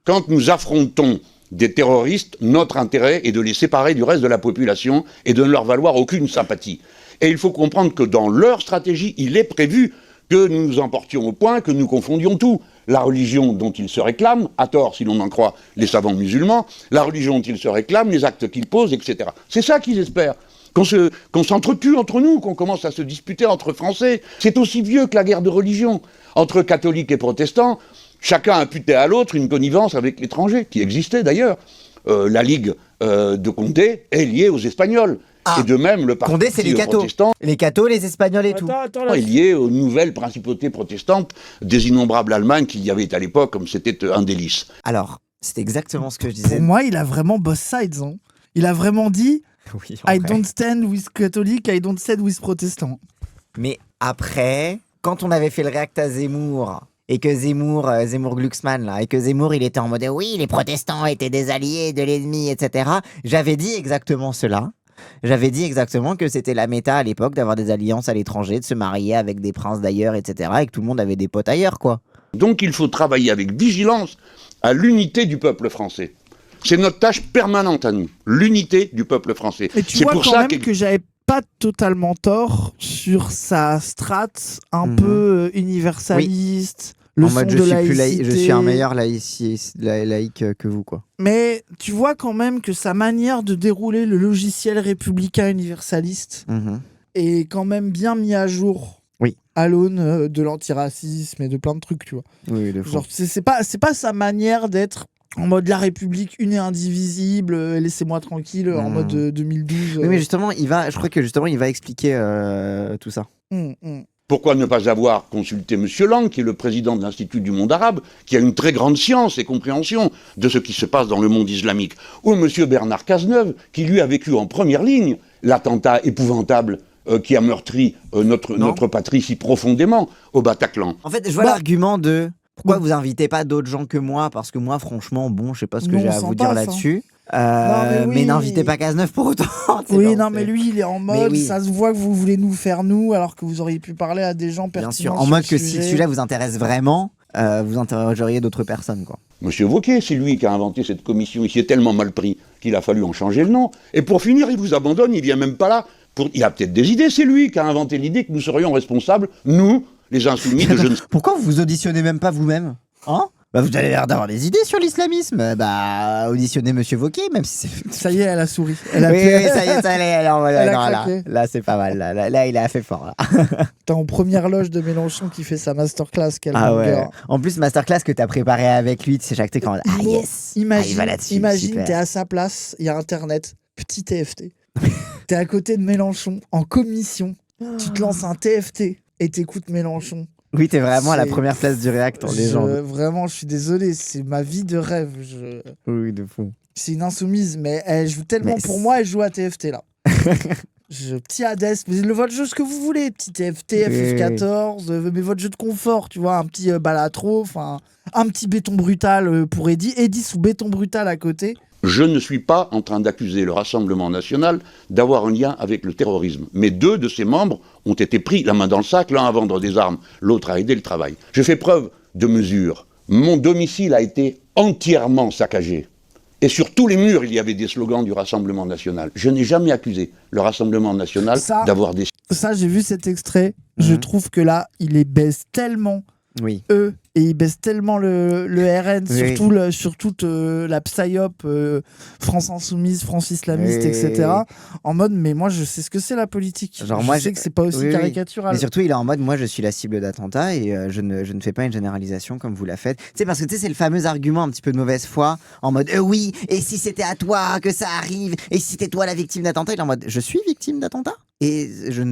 Quand nous affrontons des terroristes, notre intérêt est de les séparer du reste de la population et de ne leur valoir aucune sympathie. Et il faut comprendre que dans leur stratégie, il est prévu que nous nous emportions au point que nous confondions tout. La religion dont ils se réclament, à tort si l'on en croit les savants musulmans, la religion dont ils se réclament, les actes qu'ils posent, etc. C'est ça qu'ils espèrent. Qu'on s'entretue entre nous, qu'on commence à se disputer entre Français. C'est aussi vieux que la guerre de religion. Entre catholiques et protestants, chacun imputait à l'autre une connivence avec l'étranger, qui existait d'ailleurs. La Ligue de Condé est liée aux Espagnols. Et de même, le parti Condé, c'est les cathos. Les cathos, les Espagnols et tout. Est lié aux nouvelles principautés protestantes des innombrables Allemagnes qu'il y avait à l'époque, comme c'était un délice. Alors, c'est exactement ce que je disais. Pour moi, il a vraiment both sides. Hein. Il a vraiment dit... Oui, I don't stand with Catholic, I don't stand with Protestant. Mais après, quand on avait fait le réact à Zemmour et que Zemmour Glucksmann là, et que Zemmour il était en mode oui les protestants étaient des alliés de l'ennemi, etc. J'avais dit exactement cela. J'avais dit exactement que c'était la méta à l'époque d'avoir des alliances à l'étranger, de se marier avec des princes d'ailleurs, etc. Et que tout le monde avait des potes ailleurs, quoi. Donc il faut travailler avec vigilance à l'unité du peuple français. C'est notre tâche permanente à nous, l'unité du peuple français. Et tu vois pour quand ça même que j'avais pas totalement tort sur sa strate un peu universaliste, le son de laïcité. Je suis un meilleur laïc que vous, quoi. Mais tu vois quand même que sa manière de dérouler le logiciel républicain universaliste est quand même bien mis à jour. Oui. À l'aune de l'antiracisme et de plein de trucs, tu vois. Oui, de fond. Genre, c'est pas sa manière d'être en mode la République une et indivisible, laissez-moi tranquille, en mode 2012. Oui, mais justement, je crois que justement, il va expliquer tout ça. Pourquoi ne pas avoir consulté M. Lang, qui est le président de l'Institut du monde arabe, qui a une très grande science et compréhension de ce qui se passe dans le monde islamique, ou M. Bernard Cazeneuve, qui lui a vécu en première ligne l'attentat épouvantable qui a meurtri notre patrie si profondément au Bataclan. En fait, je vois l'argument de... Pourquoi vous invitez pas d'autres gens que moi ? Parce que moi, franchement, bon, je sais pas ce que j'ai à vous dire là-dessus. Mais n'invitez pas Cazeneuve pour autant. Oui, non, mais lui, il est en mode, ça se voit que vous voulez nous faire nous, alors que vous auriez pu parler à des gens pertinents. Bien sûr, en mode que si le sujet vous intéresse vraiment, vous interrogeriez d'autres personnes, quoi. Monsieur Wauquiez, c'est lui qui a inventé cette commission. Il s'y est tellement mal pris qu'il a fallu en changer le nom. Et pour finir, il vous abandonne, il vient même pas là. Il a peut-être des idées, c'est lui qui a inventé l'idée que nous serions responsables, nous, les insoumis de jeunes... Pourquoi vous auditionnez même pas vous-même ? Hein ? Bah, vous avez l'air d'avoir des idées sur l'islamisme. Bah, auditionnez Monsieur Wauquiez, même si c'est... Ça y est, elle a souri. Elle a oui, ça y est, elle est en mode, Elle a non, craqué. là, c'est pas mal. Là, il a fait fort. Là. T'es en première loge de Mélenchon qui fait sa masterclass. Quel Ah banger. ouais. En plus, masterclass que t'as préparé avec lui, c'est chaque truc en mode, ah yes. Il va là-dessus. Imagine, super. t'es à sa place, il y a Internet, petit TFT. T'es à côté de Mélenchon, en commission. Tu te lances un TFT et t'écoutes Mélenchon. Oui, t'es vraiment à la première place du React en légende. Vraiment, je suis désolé, c'est ma vie de rêve. Oui, de fou. C'est une insoumise, mais elle joue tellement pour moi, elle joue à TFT là. Petit Hades, mais votre jeu ce que vous voulez, petit TFT, FF14, mais votre jeu de confort, tu vois, un petit Balatro, un petit béton brutal pour Eddy sous béton brutal à côté. Je ne suis pas en train d'accuser le Rassemblement national d'avoir un lien avec le terrorisme. Mais 2 de ses membres ont été pris la main dans le sac, l'un à vendre des armes, l'autre à aider le travail. J'ai fait preuve de mesure. Mon domicile a été entièrement saccagé. Et sur tous les murs, il y avait des slogans du Rassemblement national. Je n'ai jamais accusé le Rassemblement national d'avoir des... Ça, j'ai vu cet extrait. Je trouve que là, il les baisse tellement, eux, et il baisse tellement le RN, sur toute la psyop France Insoumise, France Islamiste, etc. En mode, mais moi, je sais ce que c'est la politique. Genre, je sais que c'est pas aussi caricatural. Mais surtout, il est en mode, moi, je suis la cible d'attentat et je ne fais pas une généralisation comme vous la faites. Tu sais, parce que c'est le fameux argument un petit peu de mauvaise foi, en mode, oui, et si c'était à toi que ça arrive, et si c'était toi la victime d'attentat, il est en mode, je suis victime d'attentat et je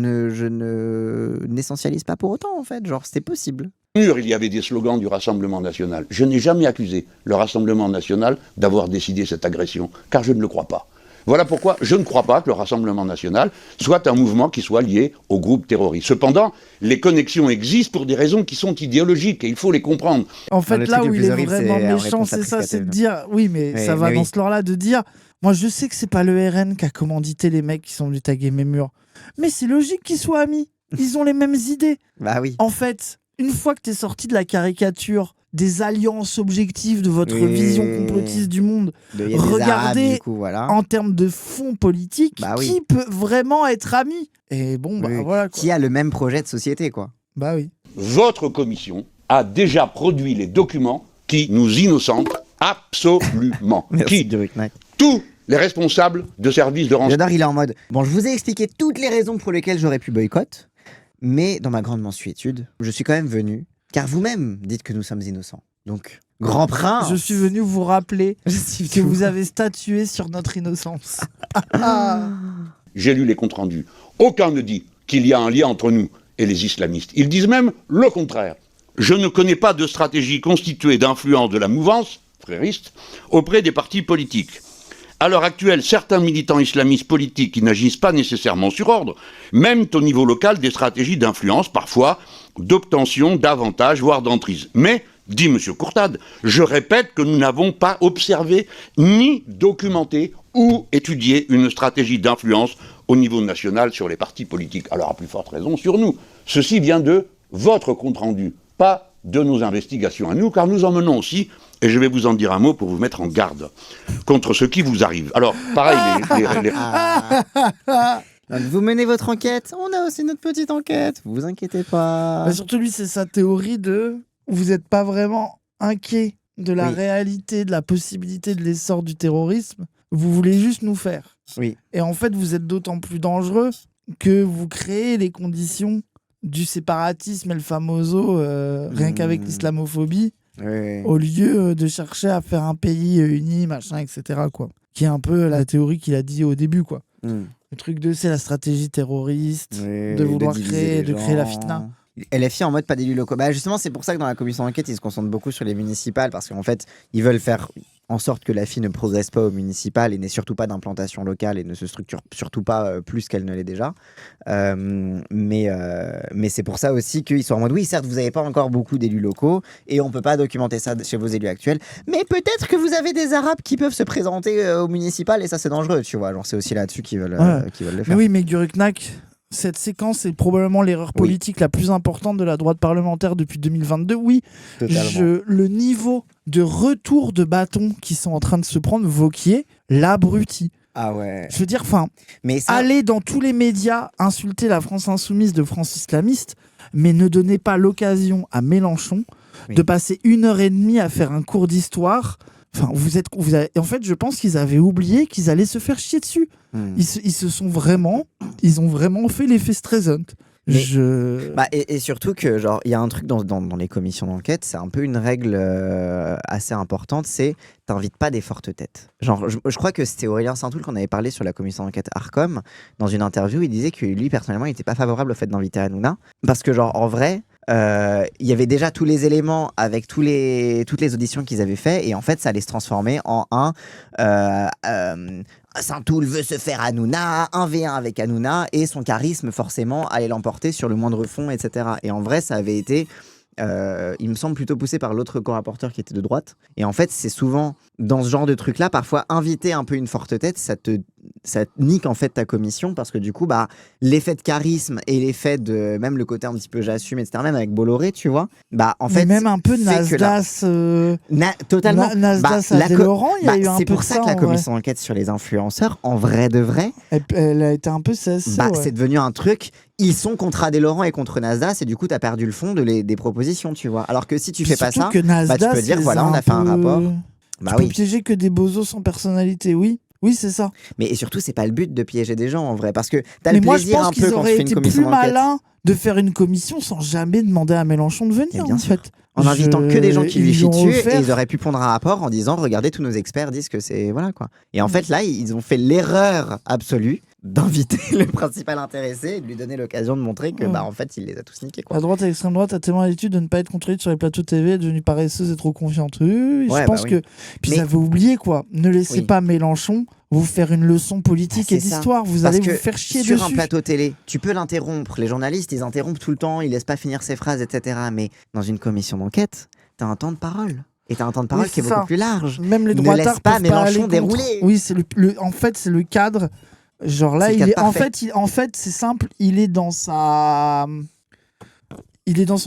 n'essentialise pas pour autant, en fait. Genre, c'est possible. Il y avait des slogans du Rassemblement national. Je n'ai jamais accusé le Rassemblement national d'avoir décidé cette agression, car je ne le crois pas. Voilà pourquoi je ne crois pas que le Rassemblement national soit un mouvement qui soit lié au groupe terroriste. Cependant, les connexions existent pour des raisons qui sont idéologiques et il faut les comprendre. En fait, là où il est vraiment méchant, c'est ça, c'est de dire, ça va dans ce lore-là, de dire, moi je sais que c'est pas le RN qui a commandité les mecs qui sont venus taguer mes murs, mais c'est logique qu'ils soient amis. Ils ont les mêmes idées. Bah oui. En fait, une fois que t'es sorti de la caricature des alliances objectives de votre vision complotiste du monde, regardez en termes de fond politique, qui peut vraiment être ami. Et bon, voilà. Quoi. Qui a le même projet de société, quoi. Bah oui. Votre commission a déjà produit les documents qui nous innocentent absolument. Merci, tous les responsables de services de renseignement. J'adore, il est en mode, bon, je vous ai expliqué toutes les raisons pour lesquelles j'aurais pu boycott. Mais dans ma grande mansuétude, je suis quand même venu, car vous-même dites que nous sommes innocents. Donc, grand prince. Je suis venu vous rappeler que vous avez statué sur notre innocence. J'ai lu les comptes rendus. Aucun ne dit qu'il y a un lien entre nous et les islamistes. Ils disent même le contraire. Je ne connais pas de stratégie constituée d'influence de la mouvance frériste auprès des partis politiques. À l'heure actuelle, certains militants islamistes politiques qui n'agissent pas nécessairement sur ordre mènent au niveau local des stratégies d'influence, parfois d'obtention d'avantages, voire d'emprise. Mais, dit M. Courtade, je répète que nous n'avons pas observé ni documenté ou étudié une stratégie d'influence au niveau national sur les partis politiques. Alors, à plus forte raison, sur nous. Ceci vient de votre compte-rendu, pas de nos investigations à nous, car nous en menons aussi. Et je vais vous en dire un mot pour vous mettre en garde contre ce qui vous arrive. Alors, pareil, vous menez votre enquête, on a aussi notre petite enquête, vous inquiétez pas. Bah surtout lui, c'est sa théorie de vous n'êtes pas vraiment inquiet de la réalité, de la possibilité de l'essor du terrorisme, vous voulez juste nous faire. Oui. Et en fait, vous êtes d'autant plus dangereux que vous créez les conditions du séparatisme et le famoso, rien qu'avec l'islamophobie. Au lieu de chercher à faire un pays uni, machin, etc. quoi. Qui est un peu la théorie qu'il a dit au début, quoi. Le truc de c'est la stratégie terroriste, de vouloir créer la fitna. LFI en mode pas d'élus locaux. Bah justement, c'est pour ça que dans la commission d'enquête, ils se concentrent beaucoup sur les municipales parce qu'en fait, ils veulent faire en sorte que la FI ne progresse pas au municipal et n'ait surtout pas d'implantation locale et ne se structure surtout pas plus qu'elle ne l'est déjà. Mais c'est pour ça aussi qu'ils sont en mode oui, certes, vous n'avez pas encore beaucoup d'élus locaux et on ne peut pas documenter ça chez vos élus actuels, mais peut-être que vous avez des Arabes qui peuvent se présenter au municipal et ça, c'est dangereux, tu vois. Genre, c'est aussi là-dessus qu'ils veulent le faire. Mais oui, mais Guruknak, cette séquence est probablement l'erreur politique la plus importante de la droite parlementaire depuis 2022. Oui, le niveau de retour de bâton qui sont en train de se prendre, Wauquiez, l'abruti. Ah ouais. Je veux dire, aller dans tous les médias insulter la France insoumise de France islamiste, mais ne donnez pas l'occasion à Mélenchon de passer 1h30 à faire un cours d'histoire. Enfin, en fait, je pense qu'ils avaient oublié qu'ils allaient se faire chier dessus. Ils ont vraiment fait l'effet Streisand. Et surtout que genre il y a un truc dans les commissions d'enquête, c'est un peu une règle assez importante, c'est t'invites pas des fortes têtes. Genre je crois que c'était Aurélien Saint-Toul qu'on avait parlé sur la commission d'enquête Arcom. Dans une interview, il disait que lui personnellement il était pas favorable au fait d'inviter Hanouna parce que genre en vrai il y avait déjà tous les éléments avec toutes les auditions qu'ils avaient fait et en fait ça allait se transformer en Saint-Toul veut se faire Hanouna, 1v1 avec Hanouna et son charisme forcément allait l'emporter sur le moindre fond, etc. Et en vrai ça avait été il me semble plutôt poussé par l'autre co-rapporteur qui était de droite. Et en fait, c'est souvent dans ce genre de truc-là, parfois inviter un peu une forte tête, ça te nique en fait ta commission parce que du coup, l'effet de charisme et l'effet de même le côté un petit peu j'assume, etc. Même avec Bolloré, tu vois. En fait, même un peu Nasdaq. Totalement. Nasdaq à Laurent, il y a eu un peu. C'est pour ça que la commission d'enquête sur les influenceurs, en vrai de vrai, elle a été un peu CSC. C'est devenu un truc. Ils sont contre Adé Laurent et contre Nasdaq, et du coup, t'as perdu le fond des propositions, tu vois. Alors que si tu fais pas ça, tu peux dire voilà, on a fait un rapport. Tu peux piéger que des bozos sans personnalité, oui. Oui, c'est ça. Mais surtout, c'est pas le but de piéger des gens en vrai, parce que t'as le plaisir un peu quand tu fais une commission d'enquête. Mais moi, je pense qu'ils auraient été plus malins de faire une commission sans jamais demander à Mélenchon de venir, bien en sûr. fait. En invitant que des gens qui lui fient dessus, et ils auraient pu prendre un rapport en disant regardez, tous nos experts disent que c'est voilà quoi. Et en fait là ils ont fait l'erreur absolue d'inviter le principal intéressé et de lui donner l'occasion de montrer que en fait il les a tous niqués quoi. La droite et l'extrême droite a tellement l'habitude de ne pas être contrôlée sur les plateaux TV, devenue paresseuse et trop confiante. Je pense que puis ils avaient oublié quoi. Ne laissez pas Mélenchon vous faire une leçon politique et d'histoire, vous allez vous faire chier dessus. Sur un plateau télé, tu peux l'interrompre. Les journalistes, ils interrompent tout le temps, ils laissent pas finir ses phrases, etc. Mais dans une commission d'enquête, t'as un temps de parole. Et t'as un temps de parole qui est beaucoup plus large. Même les droitards ne laissent pas Mélenchon dérouler. Oui, c'est en fait, c'est le cadre. Genre là, en fait, c'est simple. Il est dans son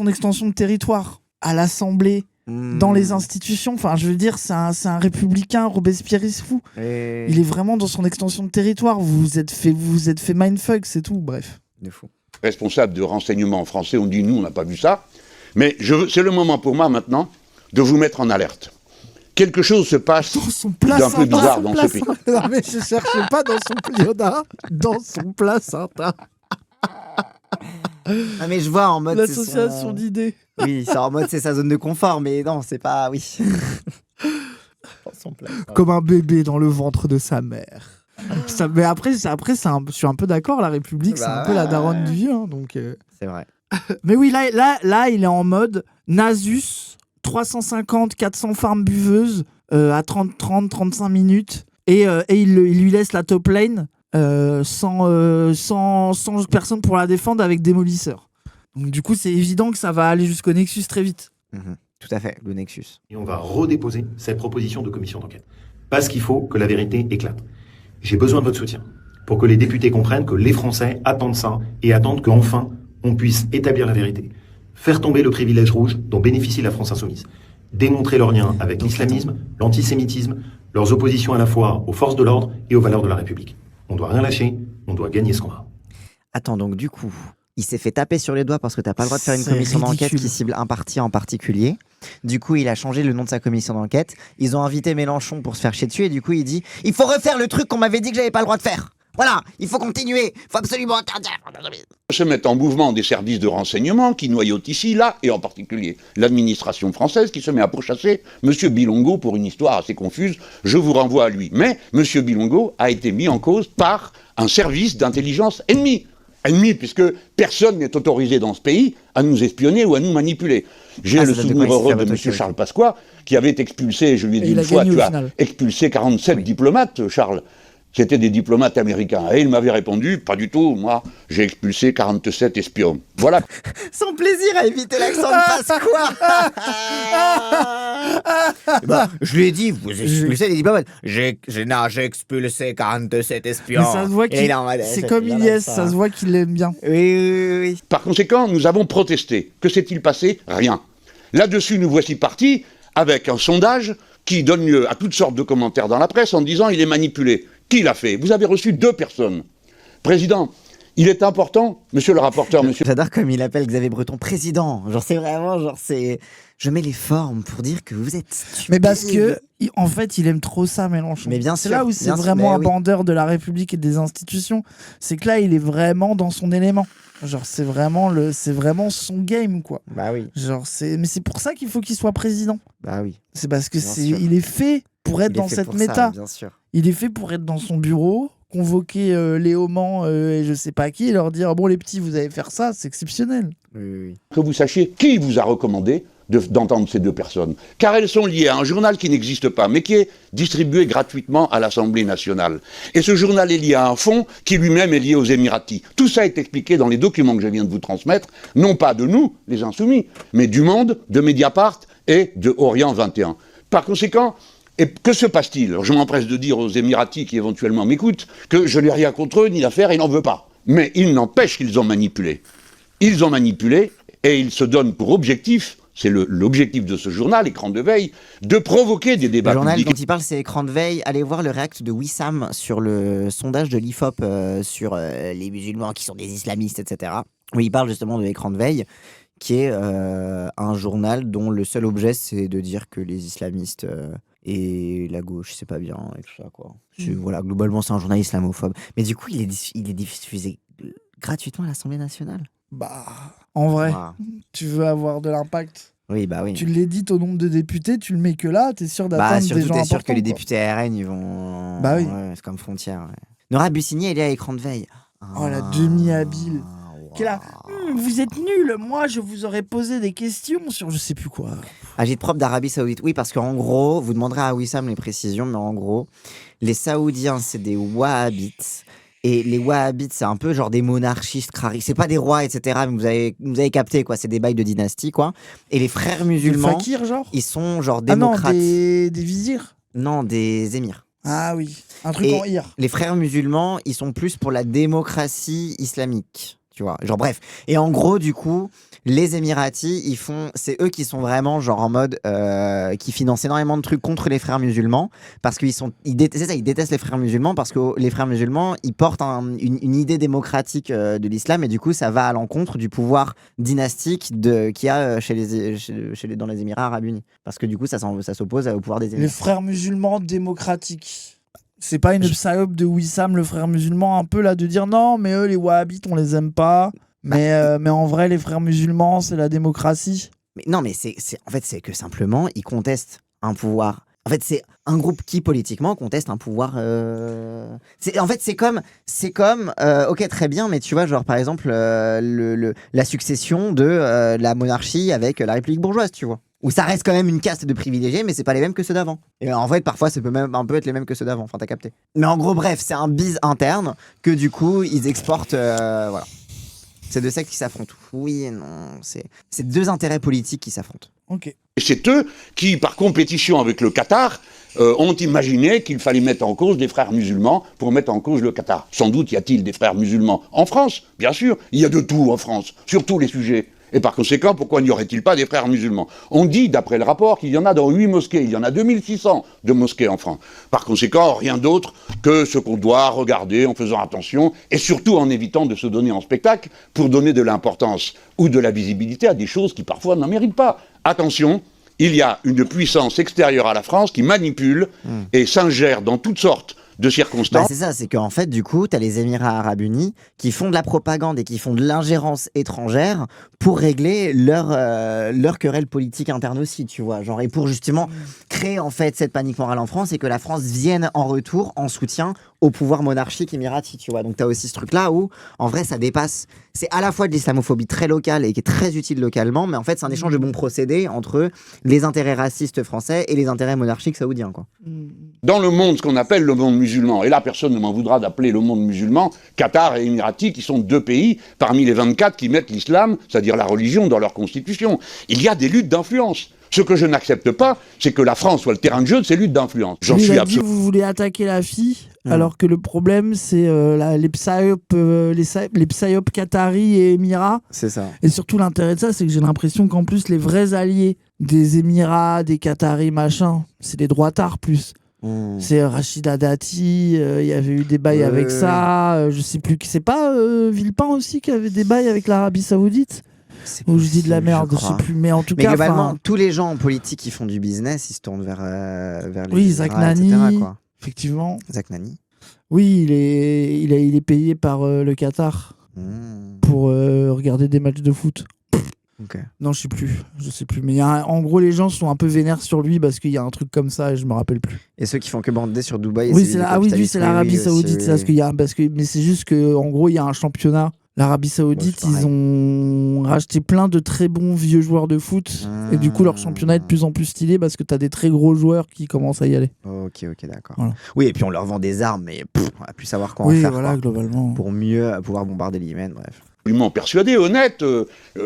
extension de territoire à l'Assemblée. Dans les institutions, enfin je veux dire c'est un républicain, Robespierre is fou. Il est vraiment dans son extension de territoire, vous êtes fait mindfuck, c'est tout, bref. De fou. Responsable de renseignement français, on dit nous on n'a pas vu ça, mais c'est le moment pour moi maintenant de vous mettre en alerte. Quelque chose se passe d'un peu bizarre dans ce pays. Non mais je cherchais pas dans son pliodard, dans son placenta. Ah mais je vois en mode l'association d'idées. Oui, c'est en mode c'est sa zone de confort, mais non, c'est pas comme un bébé dans le ventre de sa mère. Mais après je suis un peu d'accord, la République c'est un peu la daronne du vieux, donc. C'est vrai. Mais oui, là il est en mode Nasus, 350-400 femmes buveuses à 30-35 minutes et il lui laisse la top lane. Sans personne pour la défendre avec démolisseur. Donc du coup c'est évident que ça va aller jusqu'au Nexus très vite. Tout à fait, le Nexus. Et on va redéposer cette proposition de commission d'enquête. Parce qu'il faut que la vérité éclate. J'ai besoin de votre soutien pour que les députés comprennent que les Français attendent ça et attendent qu'enfin on puisse établir la vérité. Faire tomber le privilège rouge dont bénéficie la France insoumise. Démontrer leur lien avec l'islamisme, l'antisémitisme, leurs oppositions à la fois aux forces de l'ordre et aux valeurs de la République. On doit rien lâcher, on doit gagner ce combat. Attends, donc du coup, il s'est fait taper sur les doigts parce que t'as pas le droit de faire une commission d'enquête qui cible un parti en particulier. Du coup, il a changé le nom de sa commission d'enquête. Ils ont invité Mélenchon pour se faire chier dessus et du coup, il dit « Il faut refaire le truc qu'on m'avait dit que j'avais pas le droit de faire !» Voilà, il faut continuer, il faut absolument interdire. Se mettent en mouvement des services de renseignement qui noyautent ici, là, et en particulier l'administration française qui se met à pourchasser M. Bilongo pour une histoire assez confuse. Je vous renvoie à lui. Mais M. Bilongo a été mis en cause par un service d'intelligence ennemi. Ennemi, puisque personne n'est autorisé dans ce pays à nous espionner ou à nous manipuler. J'ai le souvenir heureux de M. Charles Pasqua, qui avait expulsé, je lui ai dit une fois, tu as expulsé 47 diplomates, Charles. C'était des diplomates américains. Et il m'avait répondu, pas du tout, moi, j'ai expulsé 47 espions. Voilà. Son plaisir à éviter l'accent de Pasqua. Je lui ai dit, vous expulsez les diplomates. J'ai expulsé 47 espions. Mais ça se voit c'est comme Ilyes, ça se voit qu'il l'aime bien. Oui. Par conséquent, nous avons protesté. Que s'est-il passé? Rien. Là-dessus, nous voici partis avec un sondage qui donne lieu à toutes sortes de commentaires dans la presse en disant il est manipulé. Qui l'a fait? Vous avez reçu 2 personnes. Président, Il est important, monsieur le rapporteur, monsieur... J'adore comme il appelle Xavier Breton président. Genre, c'est vraiment, je mets les formes pour dire que vous êtes stupide. Mais parce que, en fait, il aime trop ça, Mélenchon. Mais bien sûr. C'est là où c'est vraiment un bandeur de la République et des institutions. C'est que là, il est vraiment dans son élément. Genre, c'est vraiment son game, quoi. Bah oui. Genre, mais c'est pour ça qu'il faut qu'il soit président. Bah oui. C'est parce que il est fait pour être dans cette méta. Bien sûr. Il est fait pour être dans son bureau, convoquer Léo Mans et je sais pas qui, et leur dire bon les petits, vous allez faire ça, c'est exceptionnel. Oui. Que vous sachiez qui vous a recommandé d'entendre ces deux personnes. Car elles sont liées à un journal qui n'existe pas, mais qui est distribué gratuitement à l'Assemblée nationale. Et ce journal est lié à un fonds qui lui-même est lié aux Émiratis. Tout ça est expliqué dans les documents que je viens de vous transmettre, non pas de nous, les Insoumis, mais du Monde, de Mediapart et de Orient 21. Par conséquent, et que se passe-t-il? Je m'empresse de dire aux Émiratis qui éventuellement m'écoutent que je n'ai rien contre eux, ni l'affaire, et n'en veux pas. Mais il n'empêche qu'ils ont manipulé. Ils ont manipulé, et ils se donnent pour objectif, c'est l'objectif de ce journal, Écran de veille, de provoquer des débats publics. Le journal dont il parle, c'est Écran de veille. Allez voir le réact de Wissam sur le sondage de l'IFOP sur les musulmans qui sont des islamistes, etc. Où il parle justement de Écran de veille, qui est un journal dont le seul objet, c'est de dire que les islamistes... et la gauche, c'est pas bien, et tout ça, quoi. Voilà, globalement, c'est un journal islamophobe. Mais du coup, il est diffusé gratuitement à l'Assemblée nationale. Bah, en vrai, tu veux avoir de l'impact. Oui, bah oui. Tu l'édites au nombre de députés, tu le mets que là, t'es sûr d'atteindre des gens importants. T'es sûr que les députés RN, ils vont... Bah oui. Ouais, c'est comme Frontière. Ouais. Nora Bussigny, elle est à Écran de veille. Oh, la demi-habile. Qui est là, vous êtes nuls, moi je vous aurais posé des questions sur je sais plus quoi. Agite propre d'Arabie Saoudite. Oui, parce qu'en gros, vous demanderez à Wissam les précisions, mais en gros, les Saoudiens, c'est des wahhabites. Et les wahhabites, c'est un peu genre des monarchistes, c'est pas des rois, etc. Mais vous avez capté, quoi. C'est des bails de dynastie, quoi. Et les frères musulmans, des fakirs, genre ils sont genre démocrates. Ah non, des vizirs. Non, des émirs. Ah oui, un truc en ir. Les frères musulmans, ils sont plus pour la démocratie islamique. Tu vois, genre bref. Et en gros, du coup, les Émiratis, c'est eux qui sont vraiment genre en mode qui financent énormément de trucs contre les frères musulmans parce ils détestent les frères musulmans parce que les frères musulmans, ils portent une idée démocratique de l'islam et du coup, ça va à l'encontre du pouvoir dynastique qu'il y a dans les Émirats Arabes Unis. Parce que du coup, ça s'oppose au pouvoir des Émirats. Les frères musulmans démocratiques. C'est pas une psyop de Wissam, le frère musulman, un peu là de dire non, mais eux, les wahhabites, on les aime pas. Mais en vrai, les frères musulmans, c'est la démocratie. Mais non, mais en fait, c'est que simplement, ils contestent un pouvoir. En fait, c'est un groupe qui, politiquement, conteste un pouvoir... En fait, c'est comme ok, très bien, mais tu vois, genre, par exemple, la succession de la monarchie avec la République bourgeoise, tu vois. Où ça reste quand même une caste de privilégiés, mais c'est pas les mêmes que ceux d'avant. Et en fait, parfois, ça peut même un peu être les mêmes que ceux d'avant. Enfin, t'as capté. Mais en gros, bref, c'est un bise interne que du coup, ils exportent. Voilà. C'est deux sectes qui s'affrontent. Oui et non. C'est deux intérêts politiques qui s'affrontent. Ok. Et c'est eux qui, par compétition avec le Qatar, ont imaginé qu'il fallait mettre en cause des frères musulmans pour mettre en cause le Qatar. Sans doute y a-t-il des frères musulmans en France, bien sûr. Il y a de tout en France, sur tous les sujets. Et par conséquent, pourquoi n'y aurait-il pas des frères musulmans? On dit, d'après le rapport, qu'il y en a dans 8 mosquées. Il y en a 2600 de mosquées en France. Par conséquent, rien d'autre que ce qu'on doit regarder en faisant attention et surtout en évitant de se donner en spectacle pour donner de l'importance ou de la visibilité à des choses qui parfois n'en méritent pas. Attention, il y a une puissance extérieure à la France qui manipule et s'ingère dans toutes sortes de circonstances. Bah c'est ça, c'est qu'en fait, du coup, t'as les Émirats Arabes Unis qui font de la propagande et qui font de l'ingérence étrangère pour régler leur querelle politique interne aussi, tu vois. Genre, et pour justement créer, en fait, cette panique morale en France et que la France vienne en retour en soutien au pouvoir monarchique émirati, tu vois. Donc, t'as aussi ce truc-là où, en vrai, ça dépasse... C'est à la fois de l'islamophobie très locale et qui est très utile localement, mais en fait, c'est un échange de bons procédés entre les intérêts racistes français et les intérêts monarchiques saoudiens, quoi. Dans le monde, ce qu'on appelle le monde musulman, et là, personne ne m'en voudra d'appeler le monde musulman, Qatar et Émiratis, qui sont deux pays parmi les 24 qui mettent l'islam, c'est-à-dire la religion, dans leur constitution. Il y a des luttes d'influence. Ce que je n'accepte pas, c'est que la France soit le terrain de jeu de ces luttes d'influence. J'en suis absolument... Vous voulez attaquer la fille, alors que le problème, c'est les psyop qataris et émirats. C'est ça. Et surtout, l'intérêt de ça, c'est que j'ai l'impression qu'en plus, les vrais alliés des émirats, des qataris, machin, c'est des droitards plus. C'est Rachida Dati, il y avait eu des bails avec ça. Je sais plus qui. C'est pas Villepin aussi qui avait des bails avec l'Arabie Saoudite. Ou je dis de la merde, je sais plus. Mais en tout cas, globalement, tous les gens en politique qui font du business, ils se tournent vers les. Oui, Zach Nani, etc., quoi. effectivement. Zach Nani. Oui, il est payé par le Qatar pour regarder des matchs de foot. Okay. Non, je sais plus. Mais en gros, les gens sont un peu vénères sur lui parce qu'il y a un truc comme ça et je me rappelle plus. Et ceux qui font que bander sur Dubaï. Oui, c'est l'Arabie Saoudite. Mais c'est juste que en gros, il y a un championnat. L'Arabie Saoudite, ils ont racheté plein de très bons vieux joueurs de foot et du coup, leur championnat est de plus en plus stylé parce que t'as des très gros joueurs qui commencent à y aller. Ok, d'accord. Voilà. Oui, et puis on leur vend des armes, mais on va plus savoir quoi en faire. Voilà, globalement. Pour mieux pouvoir bombarder le Yémen, bref. Absolument persuadé, honnête,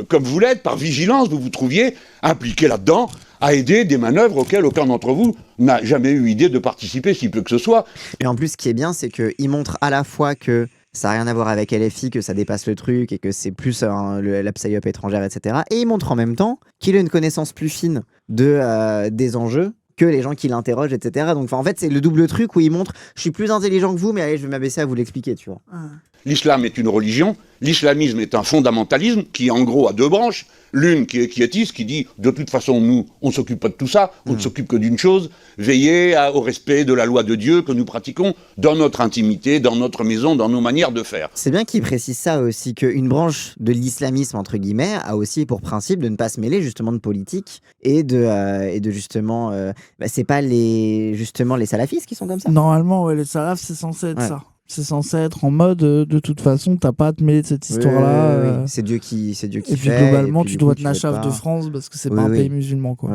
comme vous l'êtes, par vigilance, vous vous trouviez impliqué là-dedans, à aider des manœuvres auxquelles aucun d'entre vous n'a jamais eu idée de participer, si peu que ce soit. Et en plus, ce qui est bien, c'est qu'il montre à la fois que ça n'a rien à voir avec LFI, que ça dépasse le truc et que c'est plus la psy-up étrangère, etc. Et il montre en même temps qu'il a une connaissance plus fine des enjeux que les gens qui l'interrogent, etc. Donc en fait, c'est le double truc où il montre je suis plus intelligent que vous, mais allez, je vais m'abaisser à vous l'expliquer, tu vois. L'islam est une religion, l'islamisme est un fondamentalisme qui en gros a deux branches. L'une qui est quiétiste, qui dit de toute façon nous on s'occupe pas de tout ça, on ne s'occupe que d'une chose, veiller au respect de la loi de Dieu que nous pratiquons dans notre intimité, dans notre maison, dans nos manières de faire. C'est bien qu'il précise ça aussi, qu'une branche de l'islamisme entre guillemets a aussi pour principe de ne pas se mêler justement de politique et de justement c'est pas les salafistes qui sont comme ça. Normalement les salafs c'est censé être ça. C'est censé être en mode de toute façon t'as pas à te mêler de cette histoire-là. Oui. C'est Dieu qui fait. Et puis globalement tu dois te Nachaf de France parce que c'est pas un pays musulman quoi.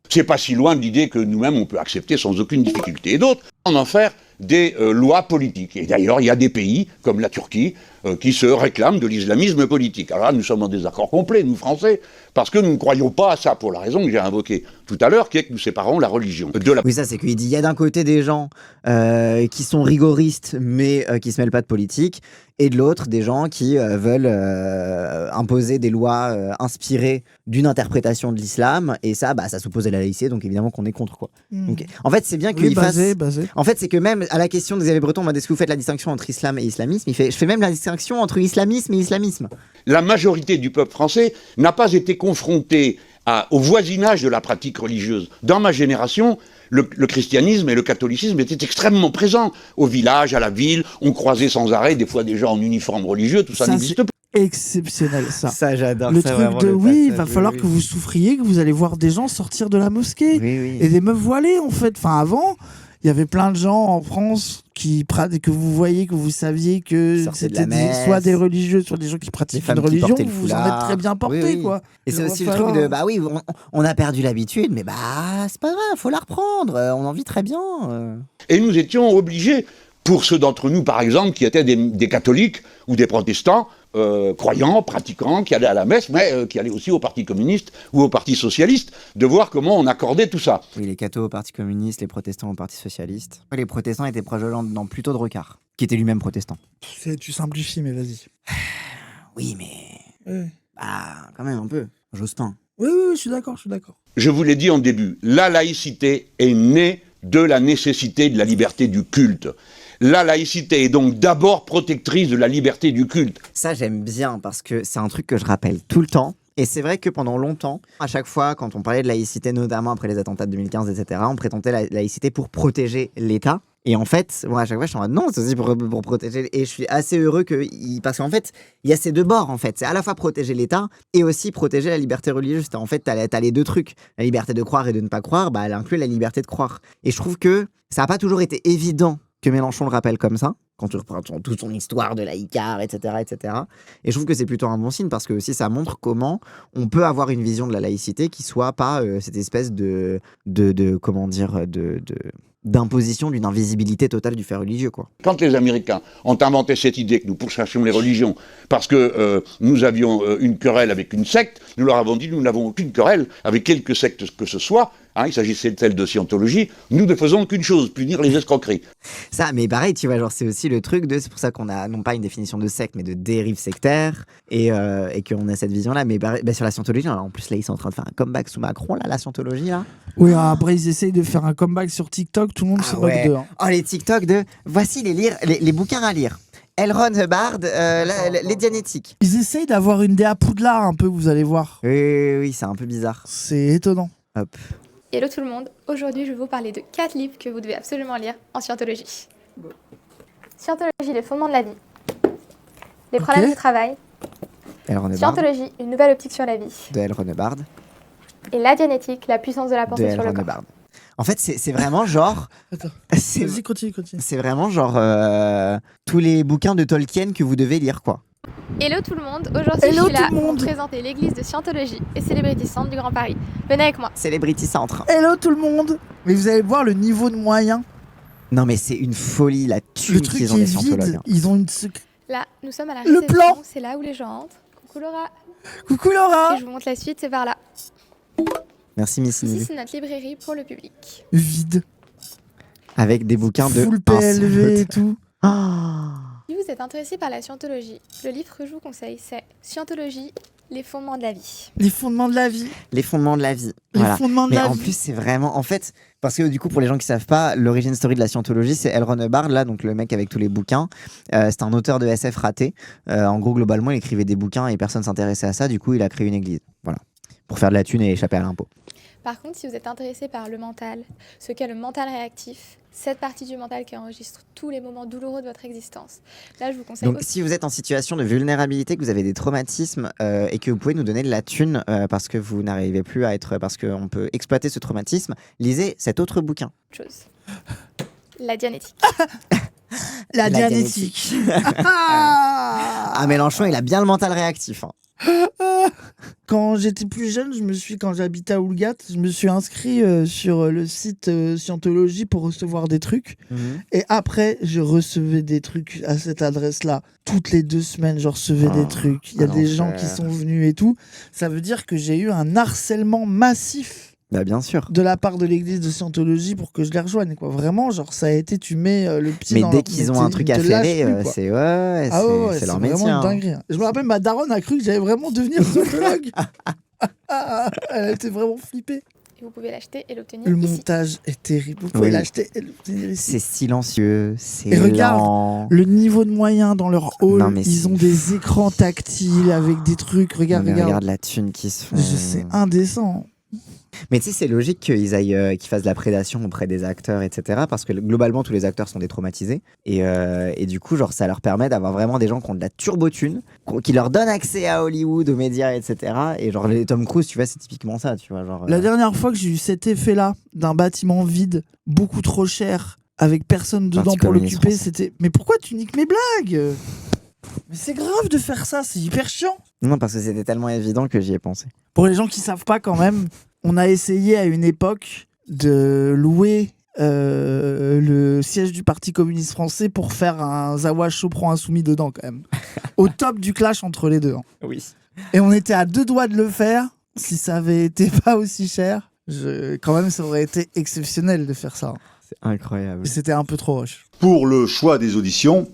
C'est pas si loin de l'idée que nous-mêmes on peut accepter sans aucune difficulté. Et d'autres en faire des lois politiques. Et d'ailleurs il y a des pays comme la Turquie qui se réclament de l'islamisme politique. Alors là nous sommes en désaccord complet, nous Français, parce que nous ne croyons pas à ça pour la raison que j'ai invoquée tout à l'heure, qui est que nous séparons la religion de la... Oui, ça c'est qu'il dit, il y a d'un côté des gens qui sont rigoristes mais qui se mêlent pas de politique, et de l'autre des gens qui veulent imposer des lois inspirées d'une interprétation de l'islam, et ça s'oppose à la laïcité, donc évidemment qu'on est contre quoi. Donc, en fait c'est bien qu'il fasse... En fait c'est que même à la question de Xavier Breton, est-ce que vous faites la distinction entre islam et islamisme, il fait, je fais même la distinction entre islamisme et islamisme. La majorité du peuple français n'a pas été confrontée au voisinage de la pratique religieuse. Dans ma génération, le christianisme et le catholicisme étaient extrêmement présents. Au village, à la ville, on croisait sans arrêt des fois des gens en uniforme religieux, tout ça n'existe pas. Exceptionnel ça. Ça j'adore. Le truc de il va falloir que vous souffriez, que vous allez voir des gens sortir de la mosquée et des meufs voilées en fait. Enfin avant, il y avait plein de gens en France que vous voyez, que vous saviez que c'était soit des religieux, soit des gens qui pratiquent une religion, vous en êtes très bien portés quoi. Et c'est aussi le truc de on a perdu l'habitude, mais c'est pas grave, faut la reprendre, on en vit très bien. Et nous étions obligés, pour ceux d'entre nous par exemple qui étaient des catholiques ou des protestants, croyants, pratiquants, qui allaient à la messe, mais qui allaient aussi au Parti communiste ou au Parti socialiste, de voir comment on accordait tout ça. Oui, les cathos au Parti communiste, les protestants au Parti socialiste. Les protestants étaient proches de plutôt de Rocard, qui était lui-même protestant. Tu simplifies, mais vas-y. Oui, mais... quand même un peu. Jospin. Oui, je suis d'accord. Je vous l'ai dit en début, la laïcité est née de la nécessité de la liberté du culte. La laïcité est donc d'abord protectrice de la liberté du culte. Ça, j'aime bien, parce que c'est un truc que je rappelle tout le temps. Et c'est vrai que pendant longtemps, à chaque fois, quand on parlait de laïcité, notamment après les attentats de 2015, etc., on prétendait la laïcité pour protéger l'État. Et en fait, à chaque fois, je suis en mode non, c'est aussi pour protéger. Et je suis assez heureux parce qu'en fait, il y a ces deux bords, en fait. C'est à la fois protéger l'État et aussi protéger la liberté religieuse. En fait, t'as les deux trucs. La liberté de croire et de ne pas croire, elle inclut la liberté de croire. Et je trouve que ça n'a pas toujours été évident que Mélenchon le rappelle comme ça, quand tu reprends toute son histoire de laïcart, etc., etc. Et je trouve que c'est plutôt un bon signe, parce que aussi ça montre comment on peut avoir une vision de la laïcité qui soit pas cette espèce d'imposition d'une invisibilité totale du fait religieux, quoi. Quand les Américains ont inventé cette idée que nous pourchassions les religions parce que nous avions une querelle avec une secte, nous leur avons dit nous n'avons aucune querelle avec quelque secte que ce soit. Il s'agissait de celle de Scientologie. Nous ne faisons qu'une chose, punir les escroqueries. Ça, mais pareil, tu vois, genre c'est aussi le truc c'est pour ça qu'on a non pas une définition de secte, mais de dérive sectaire, et qu'on a cette vision-là. Mais sur la Scientologie, en plus là, ils sont en train de faire un comeback sous Macron, là, la Scientologie, là. Oui, après ils essayent de faire un comeback sur TikTok, TikTok, tout le monde se moque d'eux. Hein. Oh, les TikTok de voici les bouquins à lire. Elron Hubbard, les Dianétiques. Ils essayent d'avoir une DA Poudlard un peu, vous allez voir. Oui, c'est un peu bizarre. C'est étonnant. Hop. Hello tout le monde, aujourd'hui je vais vous parler de 4 livres que vous devez absolument lire en scientologie. Scientologie, les fondements de la vie. Les problèmes du travail. Scientologie, une nouvelle optique sur la vie. De Elron Hubbard. Et la Dianétique, la puissance de la pensée sur le corps. Hubbard. En fait, c'est vraiment genre... Attends, vas-y, continue. C'est vraiment genre tous les bouquins de Tolkien que vous devez lire, quoi. Hello tout le monde, aujourd'hui je suis là pour vous présenter l'église de Scientologie et Celebrity Centre du Grand Paris. Venez avec moi. Celebrity Centre. Hello tout le monde. Mais vous allez voir le niveau de moyens. Non mais c'est une folie, la thune qu'ils ont des scientologues. Ils ont une... Là, nous sommes à la réception, plan. C'est là où les gens entrent. Coucou Laura. Coucou Laura. Et je vous montre la suite, c'est par là. Merci Missy. Ici c'est notre librairie pour le public. Vide. Avec des bouquins de... Full PLV et tout. Si vous êtes intéressé par la scientologie, le livre que je vous conseille, c'est Scientologie, les fondements de la vie. Les fondements de la vie. Les fondements de la vie. Les fondements de la vie. Mais en plus, c'est vraiment... En fait, parce que du coup, pour les gens qui savent pas, l'origine story de la scientologie, c'est Elron Hubbard, là, donc le mec avec tous les bouquins. C'est un auteur de SF raté. En gros, globalement, il écrivait des bouquins et personne s'intéressait à ça. Du coup, il a créé une église. Voilà. Pour faire de la thune et échapper à l'impôt. Par contre, si vous êtes intéressé par le mental, ce qu'est le mental réactif, cette partie du mental qui enregistre tous les moments douloureux de votre existence. Là, je vous conseille. Donc, si vous êtes en situation de vulnérabilité, que vous avez des traumatismes et que vous pouvez nous donner de la thune parce que vous n'arrivez plus à être, parce qu'on peut exploiter ce traumatisme, lisez cet autre bouquin. Chose. La Dianétique. La Dianétique. Ah, Mélenchon, il a bien le mental réactif. Hein. Quand j'étais plus jeune, quand j'habitais à Oulgat, je me suis inscrit sur le site Scientologie pour recevoir des trucs. Et après, je recevais des trucs à cette adresse-là. Toutes les 2 semaines, je recevais des trucs. Il y a des gens qui sont venus et tout. Ça veut dire que j'ai eu un harcèlement massif. Bah bien sûr. De la part de l'église de Scientologie pour que je les rejoigne, quoi. Vraiment, genre, ça a été, tu mets le pied dans... Mais dès qu'ils ont un truc à faire, c'est leur métier. Vraiment une dinguerie. Je me rappelle, ma daronne a cru que j'allais vraiment devenir scientologue. Elle était vraiment flippée. Et vous pouvez l'acheter et l'obtenir Le ici. montage est terrible. Vous pouvez l'acheter et l'obtenir ici. C'est silencieux, c'est Et regarde, lent. le niveau de moyens dans leur hall, Non, mais ils ont des écrans tactiles avec des trucs. Regarde. Regarde la thune qui se font. C'est indécent. Mais tu sais, c'est logique qu'ils fassent de la prédation auprès des acteurs, etc. Parce que globalement, tous les acteurs sont détraumatisés. Et du coup, genre, ça leur permet d'avoir vraiment des gens qui ont de la turbo-thune, qui leur donnent accès à Hollywood, aux médias, etc. Et genre, les Tom Cruise, tu vois, c'est typiquement ça, tu vois. Genre, La dernière fois que j'ai eu cet effet-là d'un bâtiment vide, beaucoup trop cher, avec personne dedans pour l'occuper, c'était... Mais pourquoi tu niques mes blagues ? Mais c'est grave de faire ça, c'est hyper chiant. Non, parce que c'était tellement évident que j'y ai pensé. Pour les gens qui savent pas quand même, on a essayé à une époque de louer le siège du Parti communiste français pour faire un Zawa Chopran insoumis dedans quand même. Au top du clash entre les deux. Hein. Oui. Et on était à 2 doigts de le faire. Si ça avait été pas aussi cher, quand même ça aurait été exceptionnel de faire ça. C'est incroyable. C'était un peu trop rush. Pour le choix des auditions,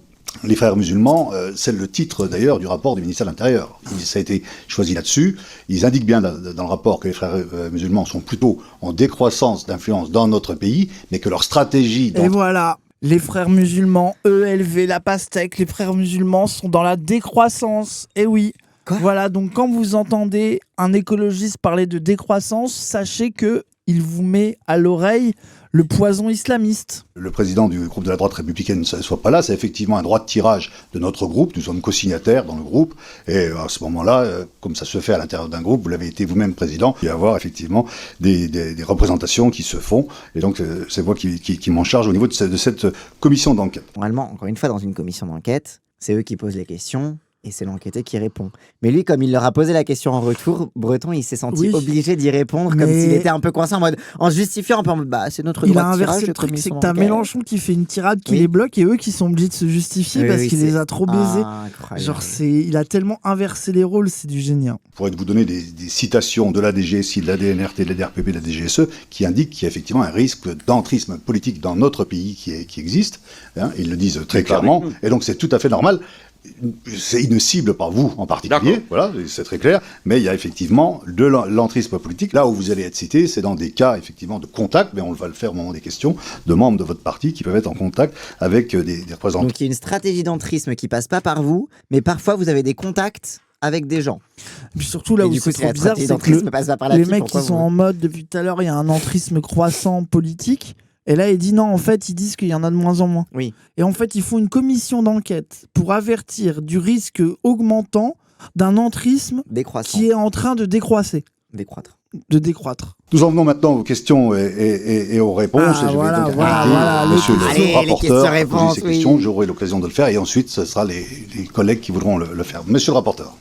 les frères musulmans, c'est le titre d'ailleurs du rapport du ministère de l'Intérieur. Ça a été choisi là-dessus. Ils indiquent bien dans le rapport que les frères musulmans sont plutôt en décroissance d'influence dans notre pays, mais que leur stratégie... Et voilà, les frères musulmans, ELV, la pastèque, les frères musulmans sont dans la décroissance. Et oui. Quoi ? Voilà, donc quand vous entendez un écologiste parler de décroissance, sachez que il vous met à l'oreille le poison islamiste. Le président du groupe de la droite républicaine ne soit pas là, c'est effectivement un droit de tirage de notre groupe, nous sommes co-signataires dans le groupe, et à ce moment-là, comme ça se fait à l'intérieur d'un groupe, vous l'avez été vous-même président, il va y avoir effectivement des représentations qui se font, et donc c'est moi qui m'en charge au niveau de cette commission d'enquête. Normalement, encore une fois, dans une commission d'enquête, c'est eux qui posent les questions, et c'est l'enquêté qui répond. Mais lui, comme il leur a posé la question en retour, Breton, il s'est senti obligé d'y répondre, comme s'il était un peu coincé en justifiant, un peu en mode, c'est notre droit de tirage. Il a inversé le truc, c'est que t'as Mélenchon qui fait une tirade qui les bloque, et eux qui sont obligés de se justifier parce qu'il les a trop baisés. Genre, il a tellement inversé les rôles, c'est du génie. Je pourrais vous donner des citations de la DGSI, de la DNRT, de la DRPP, de la DGSE, qui indiquent qu'il y a effectivement un risque d'entrisme politique dans notre pays qui existe. Hein, ils le disent très clairement, et donc c'est tout à fait normal. c'est une cible par vous en particulier, voilà, c'est très clair, mais il y a effectivement de l'entrisme politique. Là où vous allez être cité, c'est dans des cas effectivement de contact, mais on va le faire au moment des questions, de membres de votre parti qui peuvent être en contact avec des représentants. Donc il y a une stratégie d'entrisme qui passe pas par vous, mais parfois vous avez des contacts avec des gens. Et puis surtout là où c'est trop bizarre, c'est que les mecs qui sont en mode depuis tout à l'heure, il y a un entrisme croissant politique. Et là, il dit non, en fait, ils disent qu'il y en a de moins en moins. Oui. Et en fait, ils font une commission d'enquête pour avertir du risque augmentant d'un entrisme qui est en train de décroître. Nous en venons maintenant aux questions et aux réponses. Et je vais donc inviter monsieur le rapporteur à poser ces questions. J'aurai l'occasion de le faire et ensuite, ce sera les collègues qui voudront le faire. Monsieur le rapporteur.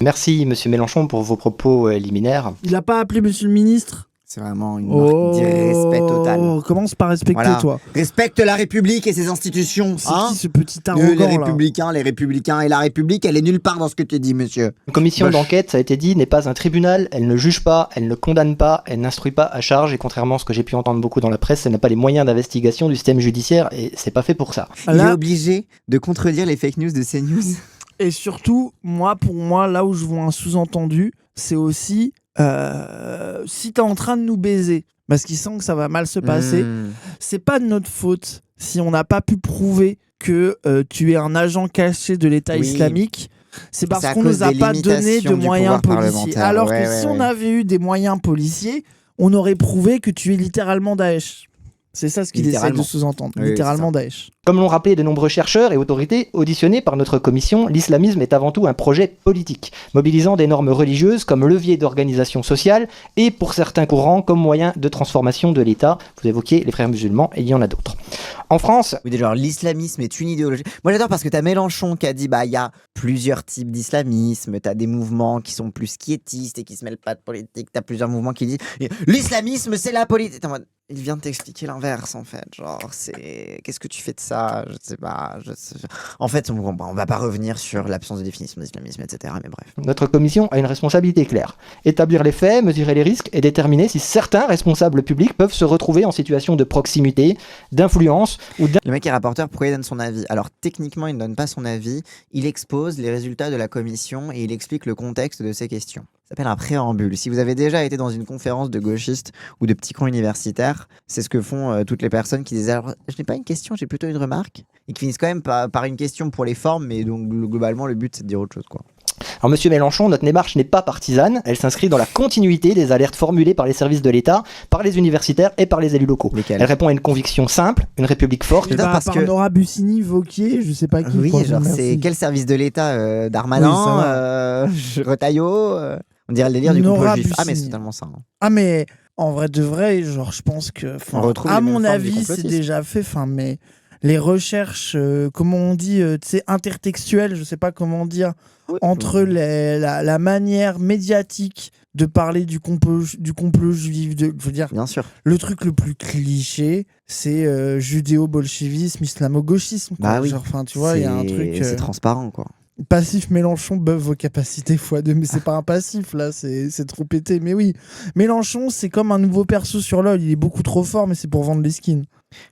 Merci, monsieur Mélenchon, pour vos propos liminaires. Il n'a pas appelé monsieur le ministre. C'est vraiment une marque d'irrespect total. Commence par respecter, toi. Respecte la République et ses institutions. C'est qui ce petit arrogant les Républicains et la République, elle est nulle part dans ce que tu dis, monsieur. Une commission d'enquête, ça a été dit, n'est pas un tribunal. Elle ne juge pas, elle ne condamne pas, elle n'instruit pas à charge. Et contrairement à ce que j'ai pu entendre beaucoup dans la presse, elle n'a pas les moyens d'investigation du système judiciaire et c'est pas fait pour ça. Il est obligé de contredire les fake news de CNews. Et surtout, pour moi, là où je vois un sous-entendu, c'est aussi si t'es en train de nous baiser, parce qu'il sent que ça va mal se passer, c'est pas de notre faute si on n'a pas pu prouver que tu es un agent caché de l'État islamique. C'est parce qu'on nous a pas donné de moyens policiers. Alors que si on avait eu des moyens policiers, on aurait prouvé que tu es littéralement Daesh. C'est ça ce qu'il essaie de sous-entendre. Littéralement Daesh. Comme l'ont rappelé de nombreux chercheurs et autorités auditionnés par notre commission, l'islamisme est avant tout un projet politique, mobilisant des normes religieuses comme levier d'organisation sociale et pour certains courants comme moyen de transformation de l'État. Vous évoquiez les frères musulmans et il y en a d'autres. En France... Oui, genre l'islamisme est une idéologie. Moi j'adore parce que t'as Mélenchon qui a dit il y a plusieurs types d'islamisme, t'as des mouvements qui sont plus quiétistes et qui se mêlent pas de politique, t'as plusieurs mouvements qui disent l'islamisme c'est la politique. Il vient de t'expliquer l'inverse en fait, genre qu'est-ce que tu fais de ça, je sais pas. En fait, on va pas revenir sur l'absence de définition d'islamisme, etc. Mais bref. Notre commission a une responsabilité claire. Établir les faits, mesurer les risques et déterminer si certains responsables publics peuvent se retrouver en situation de proximité, d'influence ou Le mec est rapporteur, pourquoi il donne son avis? Alors techniquement, il ne donne pas son avis, il expose les résultats de la commission et il explique le contexte de ses questions. Ça s'appelle un préambule. Si vous avez déjà été dans une conférence de gauchistes ou de petits camps universitaires, c'est ce que font toutes les personnes qui disent alors je n'ai pas une question, j'ai plutôt une remarque, et qui finissent quand même par une question pour les formes, mais donc globalement le but c'est de dire autre chose quoi. Alors monsieur Mélenchon, notre démarche n'est pas partisane, elle s'inscrit dans la continuité des alertes formulées par les services de l'État, par les universitaires et par les élus locaux. Elle répond à une conviction simple, une république forte. Parce que Nora Bussini, Wauquiez, je sais pas qui. Oui, genre c'est quel service de l'État Darmanin, Retailleau on dirait le délire du couple juif. Ah mais c'est totalement ça. Ah mais en vrai de vrai, genre je pense que à mon avis c'est déjà fait. Mais les recherches, comment on dit, intertextuelles, je sais pas comment dire, entre la manière médiatique de parler du complot juif, je veux dire, bien sûr. Le truc le plus cliché, c'est judéo-bolchevisme, islamo-gauchisme. Bah oui. Genre, tu vois, il y a un truc. C'est transparent quoi. Passif Mélenchon buff vos capacités x2, mais c'est pas un passif là, c'est trop pété. Mais oui, Mélenchon c'est comme un nouveau perso sur LoL, il est beaucoup trop fort, mais c'est pour vendre les skins.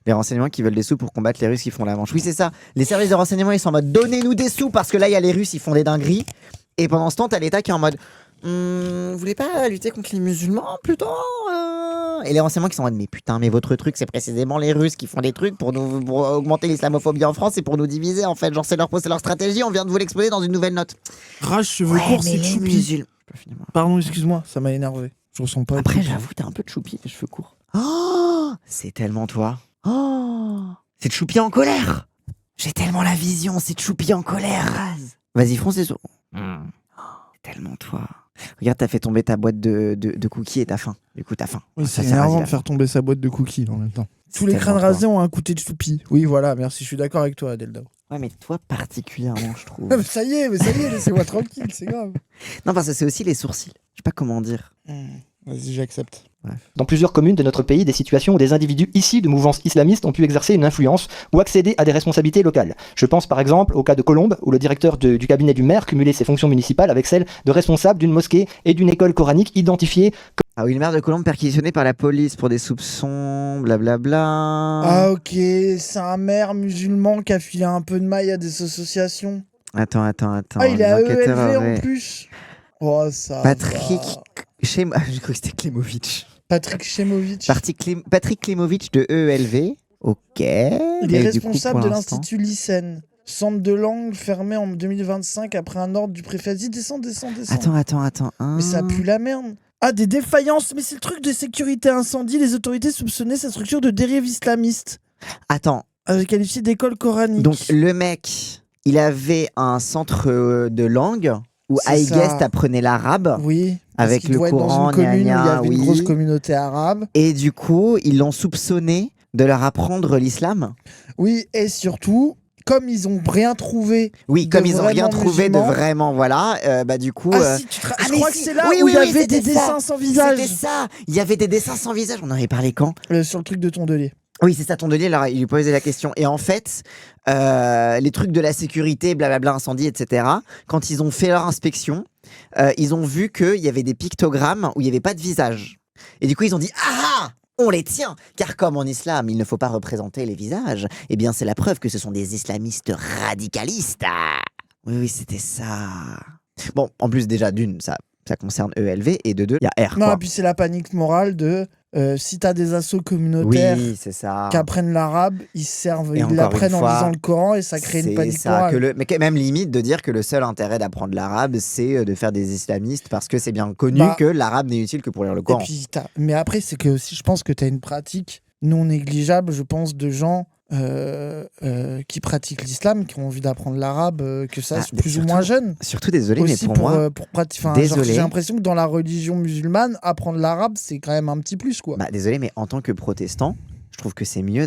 Les renseignements qui veulent des sous pour combattre les Russes qui font la manche. Oui, c'est ça. Les services de renseignement ils sont en mode donnez-nous des sous parce que là il y a les Russes, ils font des dingueries. Et pendant ce temps, t'as l'État qui est en mode vous voulez pas lutter contre les musulmans plutôt Et les renseignements qui sont en mode mais putain, mais votre truc c'est précisément les Russes qui font des trucs pour augmenter l'islamophobie en France et pour nous diviser en fait. Genre c'est leur stratégie, on vient de vous l'exposer dans une nouvelle note. Rage cheveux courts, c'est choupi. Pardon, excuse-moi, ça m'a énervé. Je ressens pas. Après j'avoue, t'as un peu de choupi, les cheveux courts. Oh, c'est tellement toi. Oh, c'est Choupi en colère. J'ai tellement la vision, c'est Choupi en colère. Vas-y, fonce les os. C'est tellement toi. Regarde, t'as fait tomber ta boîte de cookies et t'as faim. Du coup, t'as faim. Oui, c'est énervant de faire tomber sa boîte de cookies en même temps. Tous les crânes rasés ont un côté de Choupi. Oui, voilà, merci, je suis d'accord avec toi, Adelda. Ouais, mais toi particulièrement, je trouve. ça y est, laissez-moi tranquille, c'est grave. Non, parce que c'est aussi les sourcils. Je sais pas comment dire. Vas-y, j'accepte. Bref. Dans plusieurs communes de notre pays, des situations où des individus issus de mouvances islamistes ont pu exercer une influence ou accéder à des responsabilités locales. Je pense par exemple au cas de Colombes, où le directeur du cabinet du maire cumulait ses fonctions municipales avec celles de responsable d'une mosquée et d'une école coranique identifiées comme... Ah oui, le maire de Colombes perquisitionné par la police pour des soupçons, blablabla. Ah ok, c'est un maire musulman qui a filé un peu de maille à des associations. Attends. Ah, il est à ELV en plus. Oh, ça. Patrick. J'ai cru que c'était Klimovitch. Patrick Klimovitch. Patrick Klimovitch de EELV. Ok. Il est responsable de l'Institut Lycène. Centre de langue fermé en 2025 après un ordre du préfet. Vas-y, descends. Attends. Mais ça pue la merde. Ah, des défaillances. Mais c'est le truc de sécurité incendie. Les autorités soupçonnaient sa structure de dérive islamiste. Attends. Qualifié d'école coranique. Donc le mec, il avait un centre de langue où Aïguest apprenait l'arabe. Oui. Avec le Coran, dans une commune où il y avait une grosse communauté arabe. Et du coup, ils l'ont soupçonné de leur apprendre l'islam. Oui, et surtout, comme ils ont rien trouvé. Oui, comme ils ont rien trouvé de vraiment, voilà. Du coup. Je crois que c'est là où il y avait des dessins sans visage. C'était ça. Il y avait des dessins sans visage. On en avait parlé quand sur le truc de Tondelier. Oui, c'est ça, Tondelier, alors il lui posait la question. Et en fait, les trucs de la sécurité, blablabla, incendie, etc., quand ils ont fait leur inspection, ils ont vu qu'il y avait des pictogrammes où il n'y avait pas de visage. Et du coup, ils ont dit « Ah, on les tient !» Car comme en islam, il ne faut pas représenter les visages, eh bien, c'est la preuve que ce sont des islamistes radicalistes. Oui, c'était ça. Bon, en plus, déjà, d'une, ça concerne ELV, et de deux, il y a R. Non, et puis c'est la panique morale de si t'as des assos communautaires qui apprennent l'arabe, ils l'apprennent en lisant le Coran et ça crée une panique morale. Mais même limite de dire que le seul intérêt d'apprendre l'arabe, c'est de faire des islamistes parce que c'est bien connu que l'arabe n'est utile que pour lire le Coran. Et puis, mais après, c'est que aussi, je pense que t'as une pratique non négligeable, je pense, de gens qui pratiquent l'islam, qui ont envie d'apprendre l'arabe, que ça c'est plus ou moins jeune. Surtout, désolé, aussi mais pour moi, j'ai l'impression que dans la religion musulmane, apprendre l'arabe, c'est quand même un petit plus, quoi. Désolé, mais en tant que protestant, je trouve que c'est mieux.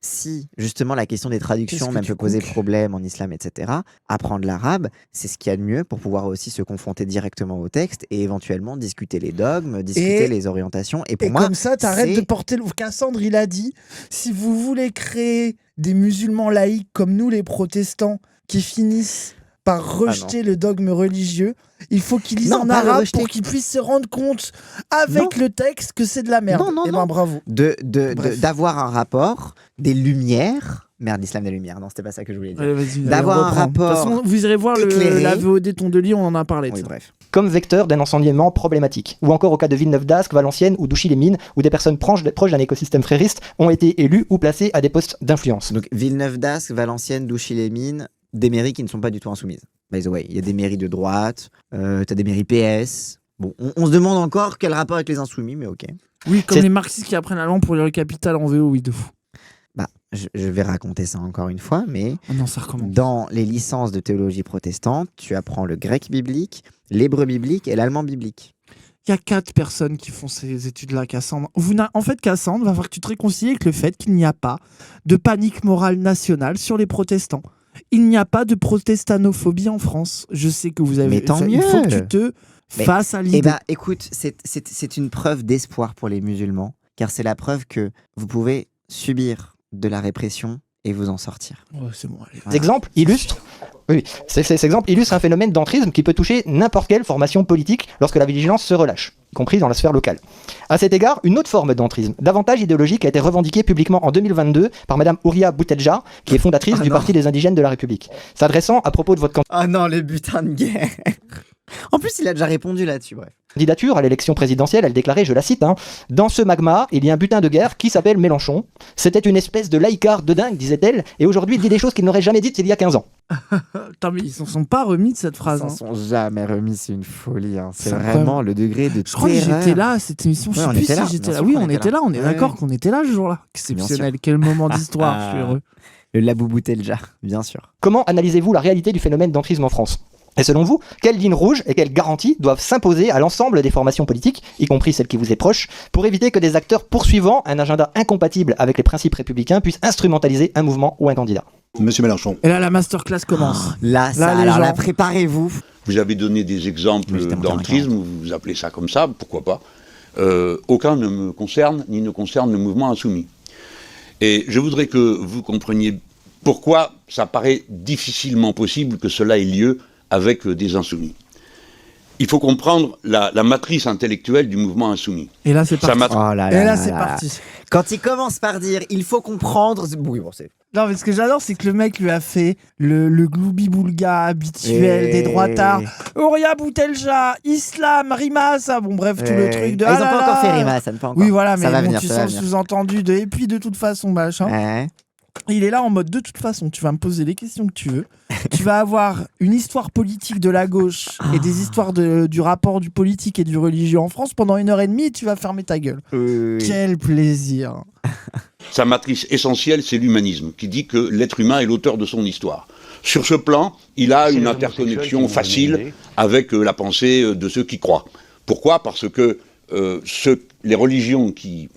Si justement la question des traductions même peut poser problème en islam, etc., apprendre l'arabe, c'est ce qu'il y a de mieux pour pouvoir aussi se confronter directement au texte et éventuellement discuter les dogmes, discuter les orientations. Et pour moi, comme ça, t'arrêtes de porter le. Cassandre, il a dit, si vous voulez créer des musulmans laïcs comme nous, les protestants, qui finissent par rejeter le dogme religieux, il faut qu'ils lisent en arabe pour qu'ils puissent se rendre compte avec le texte que c'est de la merde. Non. Bravo. D'avoir un rapport, des lumières. Merde, l'islam des lumières. Non, c'était pas ça que je voulais dire. D'avoir un rapport. De toute façon, vous irez voir la VOD Tondelier, on en a parlé. Oui, bref. Comme vecteur d'un enseignement problématique. Ou encore au cas de Villeneuve d'Ascq, Valenciennes ou Douchy-les-Mines, où des personnes proches d'un écosystème frériste ont été élues ou placées à des postes d'influence. Donc Villeneuve d'Ascq, Valenciennes, Douchy-les-Mines, des mairies qui ne sont pas du tout insoumises. By the way, il y a des mairies de droite, t'as des mairies PS. Bon, on se demande encore quel rapport avec les insoumis, mais ok. Oui, comme les marxistes qui apprennent la langue pour lire le Capital en VO, oui, de fou. Je vais raconter ça encore une fois, mais ça recommence. Dans les licences de théologie protestante, tu apprends le grec biblique, l'hébreu biblique et l'allemand biblique. Il y a 4 personnes qui font ces études-là, Cassandre. En fait, Cassandre, va falloir que tu te réconcilies avec le fait qu'il n'y a pas de panique morale nationale sur les protestants. Il n'y a pas de protestanophobie en France. Je sais que vous avez... Mais tant mieux. Il faut que tu te fasses à l'idée. Écoute, c'est une preuve d'espoir pour les musulmans, car c'est la preuve que vous pouvez subir de la répression et vous en sortir. C'est bon, allez. Cet exemple illustre un phénomène d'entrisme qui peut toucher n'importe quelle formation politique lorsque la vigilance se relâche, y compris dans la sphère locale. À cet égard, une autre forme d'entrisme, davantage idéologique, a été revendiquée publiquement en 2022 par Madame Houria Boutelja, qui est fondatrice du Parti des Indigènes de la République. S'adressant à propos de votre Ah non, les butins de guerre. En plus, il a déjà répondu là-dessus, bref. Candidature à l'élection présidentielle, elle déclarait, je la cite, dans ce magma, il y a un butin de guerre qui s'appelle Mélenchon. C'était une espèce de laïcard de dingue, disait-elle, et aujourd'hui il dit des choses qu'il n'aurait jamais dites il y a 15 ans. Attends, mais ils s'en sont pas remis de cette phrase. Ils s'en sont jamais remis, c'est une folie. C'est vraiment le degré de terreur. Je crois que j'étais là à cette émission, je sais plus si j'étais là. Oui, on était là, on est d'accord qu'on était là ce jour-là. Exceptionnel, quel moment d'histoire, je suis heureux. Le Labou Boutelja, bien sûr. Comment analysez-vous la réalité du phénomène d'entrisme en France ? Et selon vous, quelles lignes rouges et quelles garanties doivent s'imposer à l'ensemble des formations politiques, y compris celles qui vous est proches, pour éviter que des acteurs poursuivant un agenda incompatible avec les principes républicains puissent instrumentaliser un mouvement ou un candidat ? Monsieur Mélenchon. Et là, la masterclass commence. Là, préparez-vous. Vous avez donné des exemples d'entrisme, vous appelez ça comme ça, pourquoi pas. Aucun ne me concerne, ni ne concerne le mouvement insoumis. Et je voudrais que vous compreniez pourquoi ça paraît difficilement possible que cela ait lieu avec des insoumis. Il faut comprendre la matrice intellectuelle du mouvement insoumis. Et là, c'est parti. C'est parti. Quand il commence par dire « il faut comprendre », oui, bon, Non, mais ce que j'adore, c'est que le mec lui a fait le gloubi-boulga habituel des droitards. Ouria Boutelja, Islam, Rima, ça. Bon, bref, tout le truc de. Ils n'ont pas encore fait Rima, ça ne pas encore. Oui, voilà, mais ça va bon, venir, tu ça sens le sous-entendu de. Et puis, de toute façon, machin. Il est là en mode de toute façon, tu vas me poser les questions que tu veux. Tu vas avoir une histoire politique de la gauche et des histoires du rapport du politique et du religieux en France pendant 1h30 et tu vas fermer ta gueule. Quel plaisir. Sa matrice essentielle, c'est l'humanisme, qui dit que l'être humain est l'auteur de son histoire. Sur ce plan, il a une interconnexion facile avec la pensée de ceux qui croient. Pourquoi ? Parce que les religions qui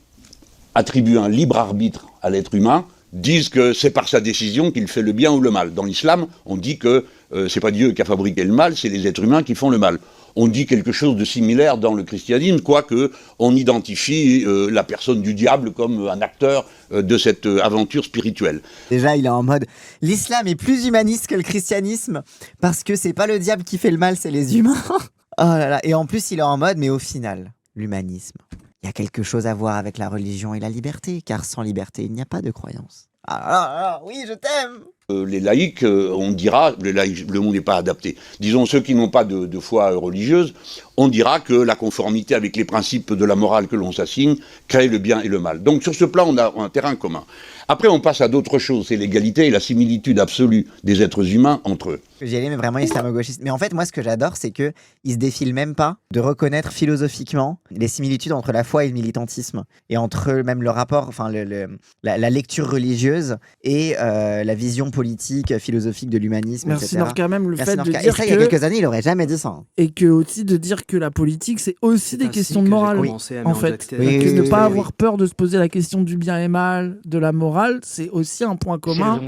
attribuent un libre arbitre à l'être humain disent que c'est par sa décision qu'il fait le bien ou le mal. Dans l'islam, on dit que c'est pas Dieu qui a fabriqué le mal, c'est les êtres humains qui font le mal. On dit quelque chose de similaire dans le christianisme, quoique on identifie la personne du diable comme un acteur de cette aventure spirituelle. Déjà, il est en mode l'islam est plus humaniste que le christianisme parce que c'est pas le diable qui fait le mal, c'est les humains. Oh là là. Et en plus, il est en mode mais au final, l'humanisme, il y a quelque chose à voir avec la religion et la liberté, car sans liberté, il n'y a pas de croyance. Ah, oui, je t'aime. Les laïcs, on dira, le mot n'est pas adapté, disons ceux qui n'ont pas de foi religieuse, on dira que la conformité avec les principes de la morale que l'on s'assigne crée le bien et le mal. Donc sur ce plan, on a un terrain commun. Après, on passe à d'autres choses, c'est l'égalité et la similitude absolue des êtres humains entre eux. J'y allais, mais vraiment islamo-gauchiste. Mais en fait, moi, ce que j'adore, c'est qu'ils se défilent même pas de reconnaître philosophiquement les similitudes entre la foi et le militantisme. Et entre même le rapport, enfin, la lecture religieuse et la vision politique, philosophique de l'humanisme, Merci etc. quand même le Merci fait Norca. de dire et ça, il y a quelques années, il aurait jamais dit ça. Et que aussi de dire que la politique, c'est aussi des questions de morale, en fait. Ne pas avoir peur de se poser la question du bien et mal, de la morale, c'est aussi un point commun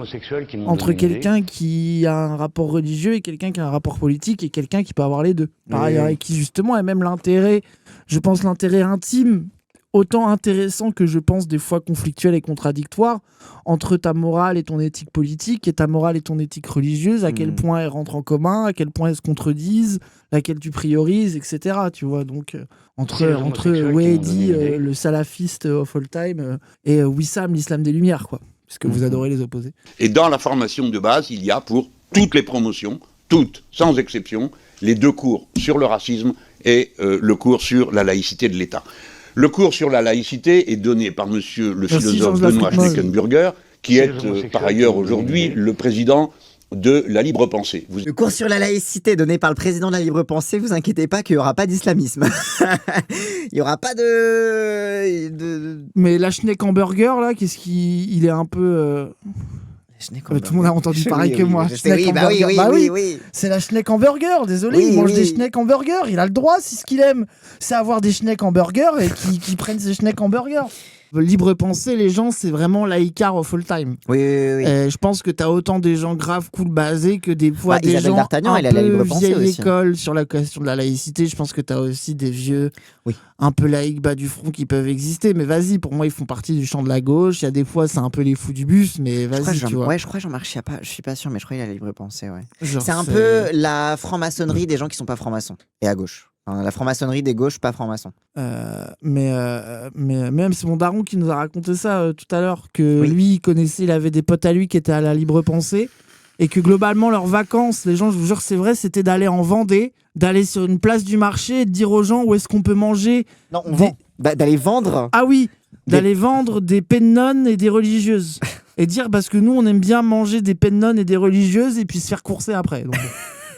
entre quelqu'un qui a un rapport religieux et quelqu'un qui a un rapport politique et quelqu'un qui peut avoir les deux. Par ailleurs, et qui justement a même l'intérêt, je pense l'intérêt intime, autant intéressant que je pense des fois conflictuel et contradictoire, entre ta morale et ton éthique politique et ta morale et ton éthique religieuse, à quel point elles rentrent en commun, à quel point elles se contredisent, laquelle tu priorises, etc. Tu vois, donc entre Wahedi, le salafiste of all time, et Wissam, l'islam des Lumières, quoi. Puisque vous adorez les opposés. Et dans la formation de base, il y a pour toutes les promotions, toutes, sans exception, les 2 cours sur le racisme et le cours sur la laïcité de l'État. Le cours sur la laïcité est donné par monsieur le philosophe Benoît Schneckenburger, qui est par ailleurs aujourd'hui le président de la libre pensée. Le cours sur la laïcité donné par le président de la libre pensée, vous inquiétez pas qu'il n'y aura pas d'islamisme. Il n'y aura pas de... Mais la Schneckenburger, là, qu'est-ce qu'il est un peu... Tout le monde a entendu pareil que moi. Oui. C'est la Schneckenburger, désolé, il mange des Schneckenburger, il a le droit, si ce qu'il aime, c'est avoir des Schneckenburger et qui prennent ces Schneckenburger. Libre pensée, les gens, c'est vraiment l'Aïcar of all time. Oui. Je pense que t'as autant des gens graves, cool, basés que des fois des gens un peu vieille école sur la question de la laïcité. Je pense que t'as aussi des vieux, un peu laïcs bas du front qui peuvent exister. Mais vas-y, pour moi, ils font partie du champ de la gauche. Il y a des fois, c'est un peu les fous du bus, mais vas-y, tu vois. Ouais, je crois Jean-Marc Chiappa, je suis pas sûr, mais je crois qu'il a la libre pensée, ouais. C'est un peu la franc-maçonnerie des gens qui sont pas francs-maçons et à gauche. La franc-maçonnerie des gauches, pas franc-maçon. Mais même c'est mon daron qui nous a raconté ça tout à l'heure, que lui, il avait des potes à lui qui étaient à la libre pensée, et que globalement, leurs vacances, les gens, je vous jure, c'est vrai, c'était d'aller en Vendée, d'aller sur une place du marché et de dire aux gens où est-ce qu'on peut manger. Non, d'aller vendre. Ah oui, d'aller vendre des pennones et des religieuses. Et dire, parce que nous, on aime bien manger des pennones et des religieuses et puis se faire courser après. Donc,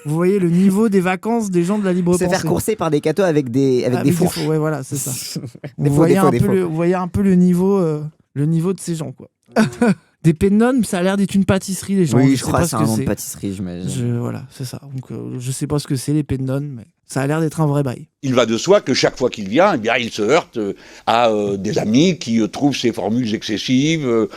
vous voyez le niveau des vacances des gens de la libre pensée. Se faire courser par des cathos avec des fourches. Ouais, voilà, c'est ça. Vous voyez un peu le niveau de ces gens, quoi. Des pennones, ça a l'air d'être une pâtisserie, les gens. Oui, je crois que c'est un nom de pâtisserie, j'imagine. Voilà, c'est ça. Donc, je sais pas ce que c'est, les pennones, mais ça a l'air d'être un vrai bail. Il va de soi que chaque fois qu'il vient, eh bien, il se heurte à des amis qui trouvent ces formules excessives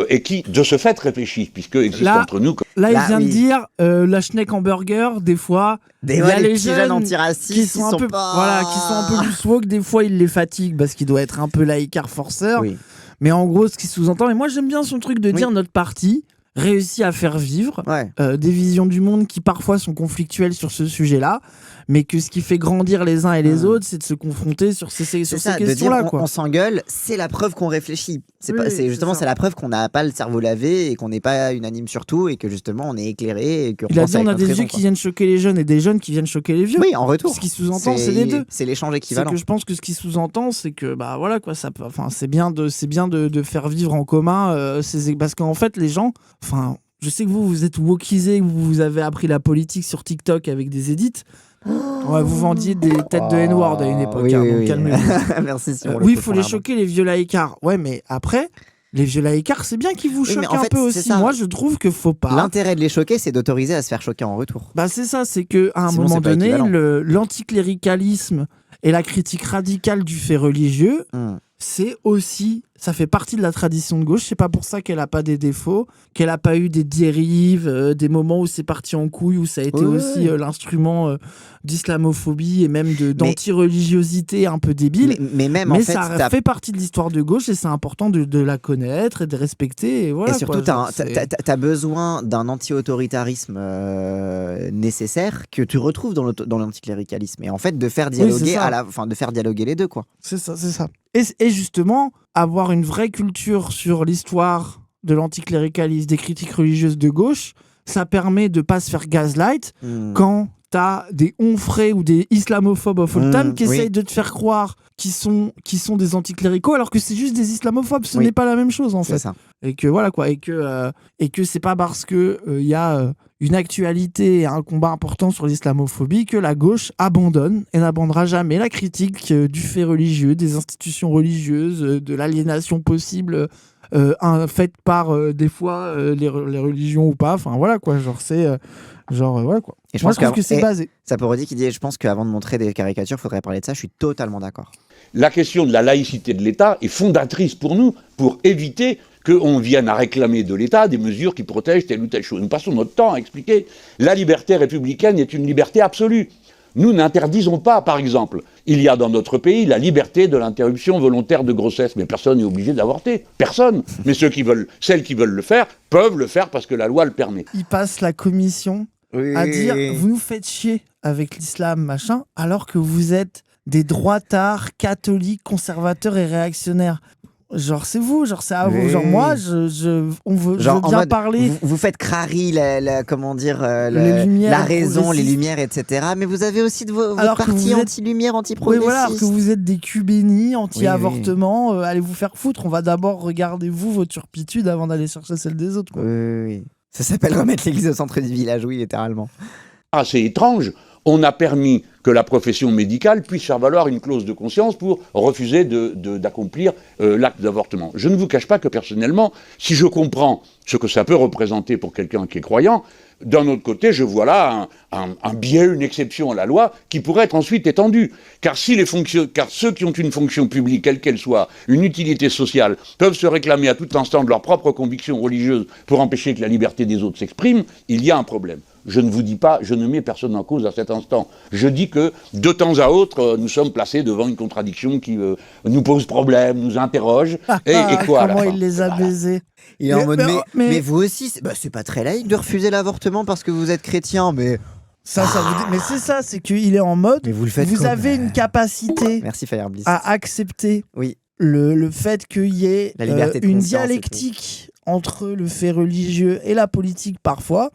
et qui, de ce fait, réfléchissent, puisque existe entre nous... Là, il vient de dire la Schneckenburger, des fois, il y a les jeunes antiracistes qui sont un peu plus woke, des fois, il les fatigue parce qu'il doit être un peu laïcard forceur. Oui. Mais en gros, ce qui sous-entend, et moi j'aime bien son truc de dire notre parti réussi à faire vivre des visions du monde qui parfois sont conflictuelles sur ce sujet-là, mais que ce qui fait grandir les uns et les autres, c'est de se confronter sur ces questions-là. On s'engueule, c'est la preuve qu'on réfléchit. C'est la preuve qu'on n'a pas le cerveau lavé et qu'on n'est pas unanime sur tout et que justement on est éclairé. Et que il a dit on a des vieux qui viennent choquer les jeunes et des jeunes qui viennent choquer les vieux. Oui, en retour. Ce qui sous-entend, c'est les deux. C'est l'échange équivalent. C'est que je pense que ce qui sous-entend, c'est que voilà quoi, c'est bien de faire vivre en commun, parce qu'en fait les gens, je sais que vous êtes wokisés, vous avez appris la politique sur TikTok avec des edits. Ouais, vous vendiez des têtes de N-word à une époque. Donc calmez-vous. Merci. Oui, il faut les choquer, les vieux laïcards. Ouais, mais après, les vieux laïcards, c'est bien qu'ils vous choquent un peu aussi. Moi, je trouve que faut pas. L'intérêt de les choquer, c'est d'autoriser à se faire choquer en retour. C'est ça, c'est qu'à un moment donné, l'anticléricalisme et la critique radicale du fait religieux, c'est aussi, ça fait partie de la tradition de gauche. C'est pas pour ça qu'elle a pas des défauts, qu'elle a pas eu des dérives, des moments où c'est parti en couille, où ça a été aussi l'instrument d'islamophobie et même d'anti-religiosité un peu débile. Mais ça fait partie de l'histoire de gauche et c'est important de la connaître et de respecter. Et, voilà, et surtout, t'as besoin d'un anti-autoritarisme nécessaire que tu retrouves dans l'anticléricalisme. Et en fait, de faire dialoguer, de faire dialoguer les deux, quoi. C'est ça. Et justement, avoir une vraie culture sur l'histoire de l'anticléricalisme, des critiques religieuses de gauche, ça permet de pas se faire gaslight quand t'as des onfrés ou des islamophobes of all time qui essayent de te faire croire qu'ils sont des anticléricaux alors que c'est juste des islamophobes. Ce n'est pas la même chose en fait. Ça. Et que voilà quoi, et que c'est pas parce que y a une actualité et un combat important sur l'islamophobie que la gauche abandonne et n'abandonnera jamais la critique du fait religieux, des institutions religieuses, de l'aliénation possible faite par des fois les religions ou pas. Enfin voilà quoi, voilà quoi. Et je trouve que c'est basé. Saporodi qui dit, je pense qu'avant de montrer des caricatures, il faudrait parler de ça. Je suis totalement d'accord. La question de la laïcité de l'État est fondatrice pour nous, pour éviter qu'on vienne à réclamer de l'État des mesures qui protègent telle ou telle chose. Nous passons notre temps à expliquer la liberté républicaine est une liberté absolue. Nous n'interdisons pas, par exemple, il y a dans notre pays la liberté de l'interruption volontaire de grossesse, mais personne n'est obligé d'avorter. Personne. Mais celles qui veulent le faire peuvent le faire parce que la loi le permet. Il passe la commission à dire vous nous faites chier avec l'islam machin alors que vous êtes des droitards catholiques conservateurs et réactionnaires. C'est vous, c'est à vous. Moi, on veut bien parler. Vous faites crari, la raison, les lumières, etc. Mais vous avez aussi votre parti anti-lumière, anti-progressiste. Oui, voilà, que vous êtes des cubénis, anti-avortement. Allez vous faire foutre. On va d'abord regarder votre turpitude avant d'aller chercher celle des autres. Quoi. Oui. Ça s'appelle remettre l'église au centre du village, oui, littéralement. C'est étrange. On a permis que la profession médicale puisse faire valoir une clause de conscience pour refuser d'accomplir l'acte d'avortement. Je ne vous cache pas que personnellement, si je comprends ce que ça peut représenter pour quelqu'un qui est croyant, d'un autre côté, je vois là un biais, une exception à la loi qui pourrait être ensuite étendue. Car ceux qui ont une fonction publique, quelle qu'elle soit, une utilité sociale, peuvent se réclamer à tout instant de leur propre conviction religieuse pour empêcher que la liberté des autres s'exprime, il y a un problème. Je ne vous dis pas, je ne mets personne en cause à cet instant. Je dis que, de temps à autre, nous sommes placés devant une contradiction qui nous pose problème, nous interroge. Et quoi, comment il les a baisés. Il est en mode, mais vous aussi, c'est pas très laïque de refuser l'avortement parce que vous êtes chrétien, mais... Ça vous dit... Mais c'est ça, c'est qu'il est en mode, mais vous avez une capacité Merci, Firebliss. à accepter le fait qu'il y ait une dialectique entre le fait religieux et la politique parfois,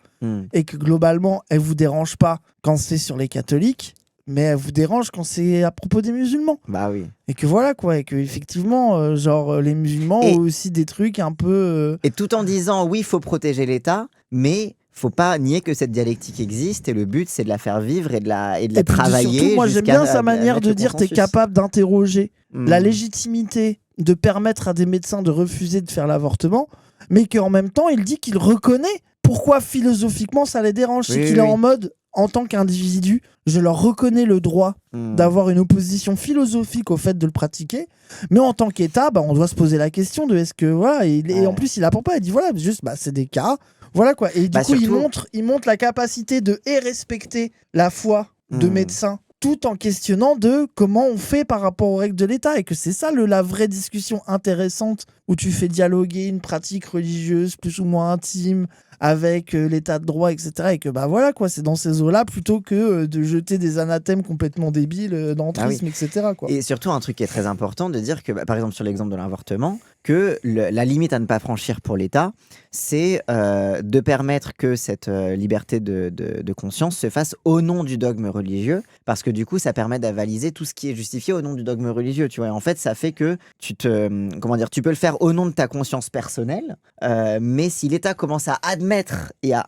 et que globalement, elle vous dérange pas quand c'est sur les catholiques, mais elle vous dérange quand c'est à propos des musulmans. Bah oui. Et que voilà quoi, et que effectivement, les musulmans ont aussi des trucs un peu... Et tout en disant, oui, il faut protéger l'État, mais... faut pas nier que cette dialectique existe et le but c'est de la faire vivre et de la travailler. Surtout, moi j'aime bien sa manière de dire t'es capable d'interroger la légitimité de permettre à des médecins de refuser de faire l'avortement, mais qu'en même temps il dit qu'il reconnaît pourquoi philosophiquement ça les dérange. C'est qu'il est en mode, en tant qu'individu, je leur reconnais le droit d'avoir une opposition philosophique au fait de le pratiquer, mais en tant qu'État, on doit se poser la question de est-ce que voilà, et en plus il apprend pas, il dit voilà, juste c'est des cas. Voilà quoi, et du coup surtout... il montre la capacité de respecter la foi de médecins tout en questionnant de comment on fait par rapport aux règles de l'État, et que c'est ça la vraie discussion intéressante où tu fais dialoguer une pratique religieuse plus ou moins intime avec l'état de droit, etc. Et que voilà quoi, c'est dans ces eaux-là plutôt que de jeter des anathèmes complètement débiles d'entrisme, etc. Quoi. Et surtout un truc qui est très important de dire que, par exemple sur l'exemple de l'avortement, que la limite à ne pas franchir pour l'État, c'est de permettre que cette liberté de conscience se fasse au nom du dogme religieux, parce que du coup ça permet d'avaliser tout ce qui est justifié au nom du dogme religieux, tu vois. Et en fait ça fait que tu peux le faire au nom de ta conscience personnelle, mais si l'État commence à admettre et à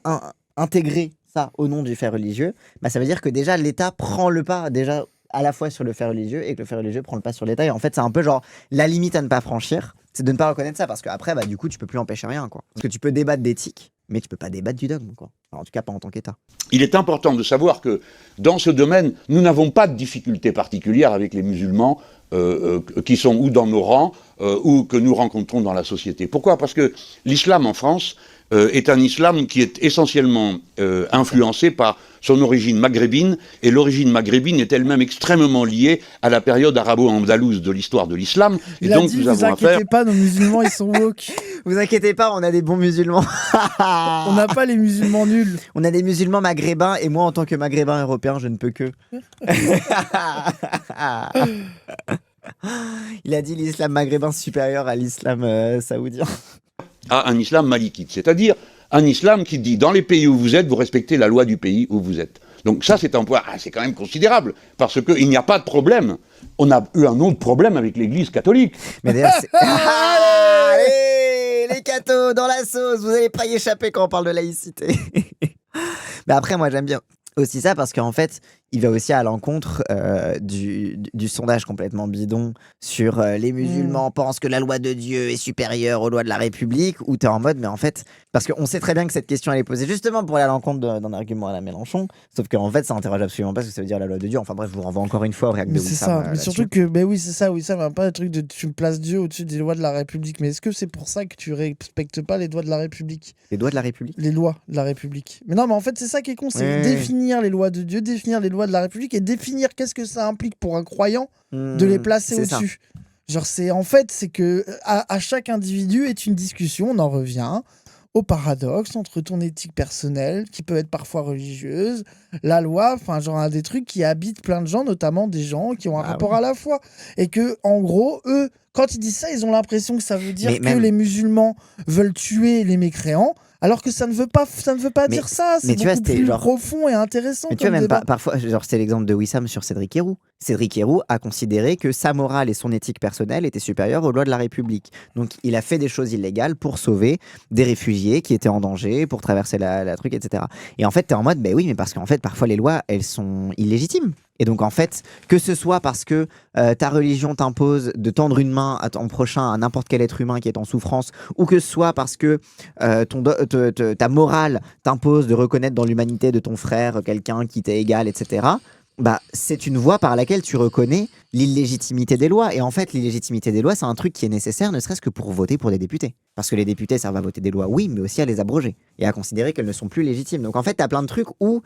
intégrer ça au nom du fait religieux, ça veut dire que déjà l'État prend le pas déjà à la fois sur le fait religieux et que le fait religieux prend le pas sur l'État. Et en fait c'est un peu genre la limite à ne pas franchir, c'est de ne pas reconnaître ça, parce qu'après du coup tu peux plus empêcher rien, quoi. Parce que tu peux débattre d'éthique, mais tu peux pas débattre du dogme, quoi. Alors, en tout cas pas en tant qu'État. Il est important de savoir que dans ce domaine, nous n'avons pas de difficultés particulières avec les musulmans qui sont ou dans nos rangs ou que nous rencontrons dans la société. Pourquoi ? Parce que l'islam en France est un islam qui est essentiellement influencé par son origine maghrébine, et l'origine maghrébine est elle-même extrêmement liée à la période arabo-andalouse de l'histoire de l'islam. Il a dit, vous inquiétez pas, nos musulmans ils sont woke. Vous inquiétez pas, on a des bons musulmans. On n'a pas les musulmans nuls. On a des musulmans maghrébins, et moi en tant que maghrébin européen, je ne peux que. Il a dit l'islam maghrébin supérieur à l'islam saoudien. À un islam malikite, c'est-à-dire un islam qui dit dans les pays où vous êtes, vous respectez la loi du pays où vous êtes. Donc ça, c'est un point, c'est quand même considérable, parce qu'il n'y a pas de problème. On a eu un autre problème avec l'Église catholique. Mais d'ailleurs, allez, les cathos dans la sauce, vous n'allez pas y échapper quand on parle de laïcité. Mais après, moi, j'aime bien aussi ça, parce qu'en fait, il va aussi à l'encontre du sondage complètement bidon sur les musulmans pensent que la loi de Dieu est supérieure aux lois de la République, où tu es en mode, mais en fait, parce qu'on sait très bien que cette question elle est posée justement pour aller à l'encontre d'un argument à la Mélenchon, sauf qu'en fait, ça interroge absolument pas ce que ça veut dire la loi de Dieu. Enfin bref, je vous renvoie encore une fois au réac de Wissam. C'est ça, mais surtout que, oui, c'est ça, Wissam n'a pas le truc de tu places Dieu au-dessus des lois de la République. Mais est-ce que c'est pour ça que tu respectes pas les lois de la République ? Les lois de la République ? Les lois de la République. Mais non, mais en fait, c'est ça qui est con, c'est définir les lois de Dieu, définir les lois de la République et définir qu'est-ce que ça implique pour un croyant de les placer au-dessus. Genre, c'est que à chaque individu est une discussion, on en revient au paradoxe entre ton éthique personnelle, qui peut être parfois religieuse, la loi, enfin, genre, un des trucs qui habitent plein de gens, notamment des gens qui ont un rapport à la foi. Et que, en gros, eux, quand ils disent ça, ils ont l'impression que ça veut dire que les musulmans veulent tuer les mécréants. Alors que ça ne veut pas dire ça, c'est beaucoup plus profond et intéressant. Mais tu vois, même parfois, genre, c'est l'exemple de Wissam sur Cédric Herrou. Cédric Herrou a considéré que sa morale et son éthique personnelle étaient supérieures aux lois de la République. Donc il a fait des choses illégales pour sauver des réfugiés qui étaient en danger, pour traverser la truc, etc. Et en fait, t'es en mode, oui, mais parce qu'en fait, parfois les lois, elles sont illégitimes. Et donc en fait, que ce soit parce que ta religion t'impose de tendre une main à ton prochain, à n'importe quel être humain qui est en souffrance, ou que ce soit parce que ta morale t'impose de reconnaître dans l'humanité de ton frère quelqu'un qui t'est égal, etc., c'est une voie par laquelle tu reconnais l'illégitimité des lois. Et en fait, l'illégitimité des lois, c'est un truc qui est nécessaire, ne serait-ce que pour voter pour des députés. Parce que les députés servent à voter des lois, oui, mais aussi à les abroger et à considérer qu'elles ne sont plus légitimes. Donc en fait, t'as plein de trucs où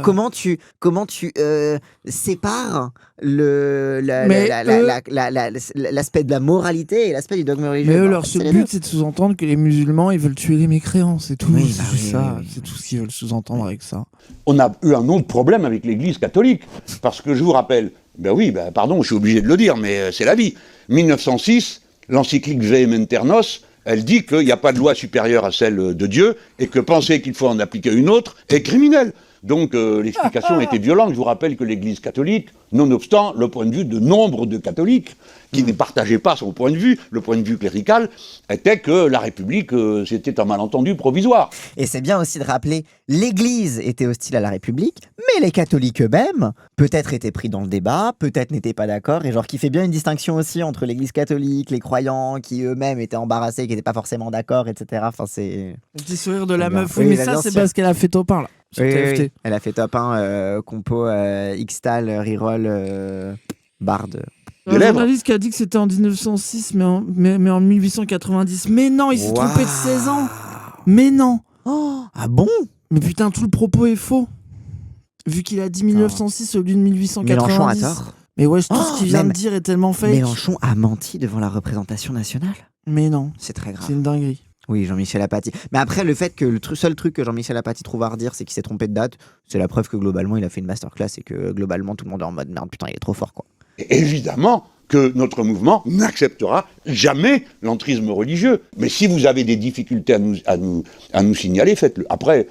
comment tu sépares l'aspect de la moralité et l'aspect du dogme religieux. Mais eux, leur seul but, c'est de sous-entendre que les musulmans, ils veulent tuer les mécréants, c'est tout. C'est tout ce qu'ils veulent sous-entendre avec ça. On a eu un autre problème avec l'Église catholique, parce que je vous rappelle, pardon, je suis obligé de le dire, mais c'est la vie. 1906, l'encyclique Vehem Internos, elle dit qu'il n'y a pas de loi supérieure à celle de Dieu, et que penser qu'il faut en appliquer une autre est criminel. Donc l'explication était violente. Je vous rappelle que l'Église catholique, nonobstant le point de vue de nombre de catholiques qui ne partageaient pas son point de vue, le point de vue clérical, était que la République, c'était un malentendu provisoire. Et c'est bien aussi de rappeler, l'Église était hostile à la République, mais les catholiques eux-mêmes, peut-être étaient pris dans le débat, peut-être n'étaient pas d'accord, et genre qui fait bien une distinction aussi entre l'Église catholique, les croyants qui eux-mêmes étaient embarrassés, qui n'étaient pas forcément d'accord, etc. Enfin, c'est... Le petit sourire de la meuf, oui, mais ça c'est parce qu'elle a fait top 1 là. Oui. Elle a fait top 1, compo, Xtal, Reroll, Bard. Un journaliste qui a dit que c'était en 1906, mais en 1890. Mais non, il s'est trompé de 16 ans. Mais non. Ah bon ? Mais putain, tout le propos est faux. Vu qu'il a dit 1906 au lieu de 1890. Mélenchon a tort. Mais ouais, tout ce qu'il vient de dire est tellement fake. Mélenchon a menti devant la représentation nationale. Mais non. C'est très grave. C'est une dinguerie. Oui, Jean-Michel Apathy. Mais après, le fait que seul truc que Jean-Michel Apathy trouve à redire, c'est qu'il s'est trompé de date, c'est la preuve que globalement, il a fait une masterclass et que globalement, tout le monde est en mode merde, putain, il est trop fort, quoi. Et évidemment que notre mouvement n'acceptera jamais l'entrisme religieux. Mais si vous avez des difficultés à nous signaler, faites-le. Après,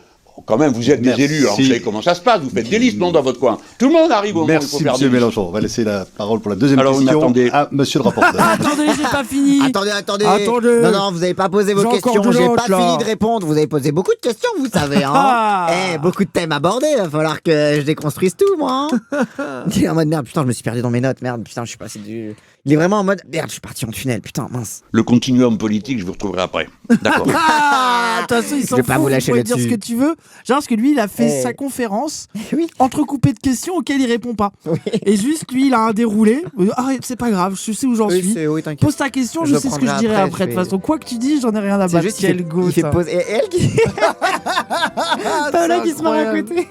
quand même, vous êtes des élus, alors vous savez comment ça se passe, vous faites des listes, non, dans votre coin. Tout le monde arrive au moment où il faut faire des listes. Merci, M. Mélenchon. On va laisser la parole pour la deuxième alors, question à monsieur le rapporteur. Attendez, j'ai pas fini. Attendez. Non, vous n'avez pas posé vos questions. J'ai pas fini de répondre. Vous avez posé beaucoup de questions, vous savez. Hein. Beaucoup de thèmes abordés. Il va falloir que je déconstruise tout, moi. Il est en mode merde, putain, je me suis perdu dans mes notes. Merde, putain, je suis passé du. Il est vraiment en mode merde, je suis parti en tunnel. Putain, mince. Le continuum politique, je vous retrouverai après. D'accord. De toute façon, il s'en fout. pas vous lâcher tu peux dire ce que tu veux. Genre, parce que lui, il a fait sa conférence entrecoupée de questions auxquelles il répond pas. Et juste, lui, il a un déroulé. Ah, c'est pas grave, je sais où j'en suis. Pose ta question, je sais ce que je dirai après. De toute façon, quoi que tu dis, j'en ai rien à battre. C'est juste qu'il fait pause. Et elle qui. Paola qui se marre à côté.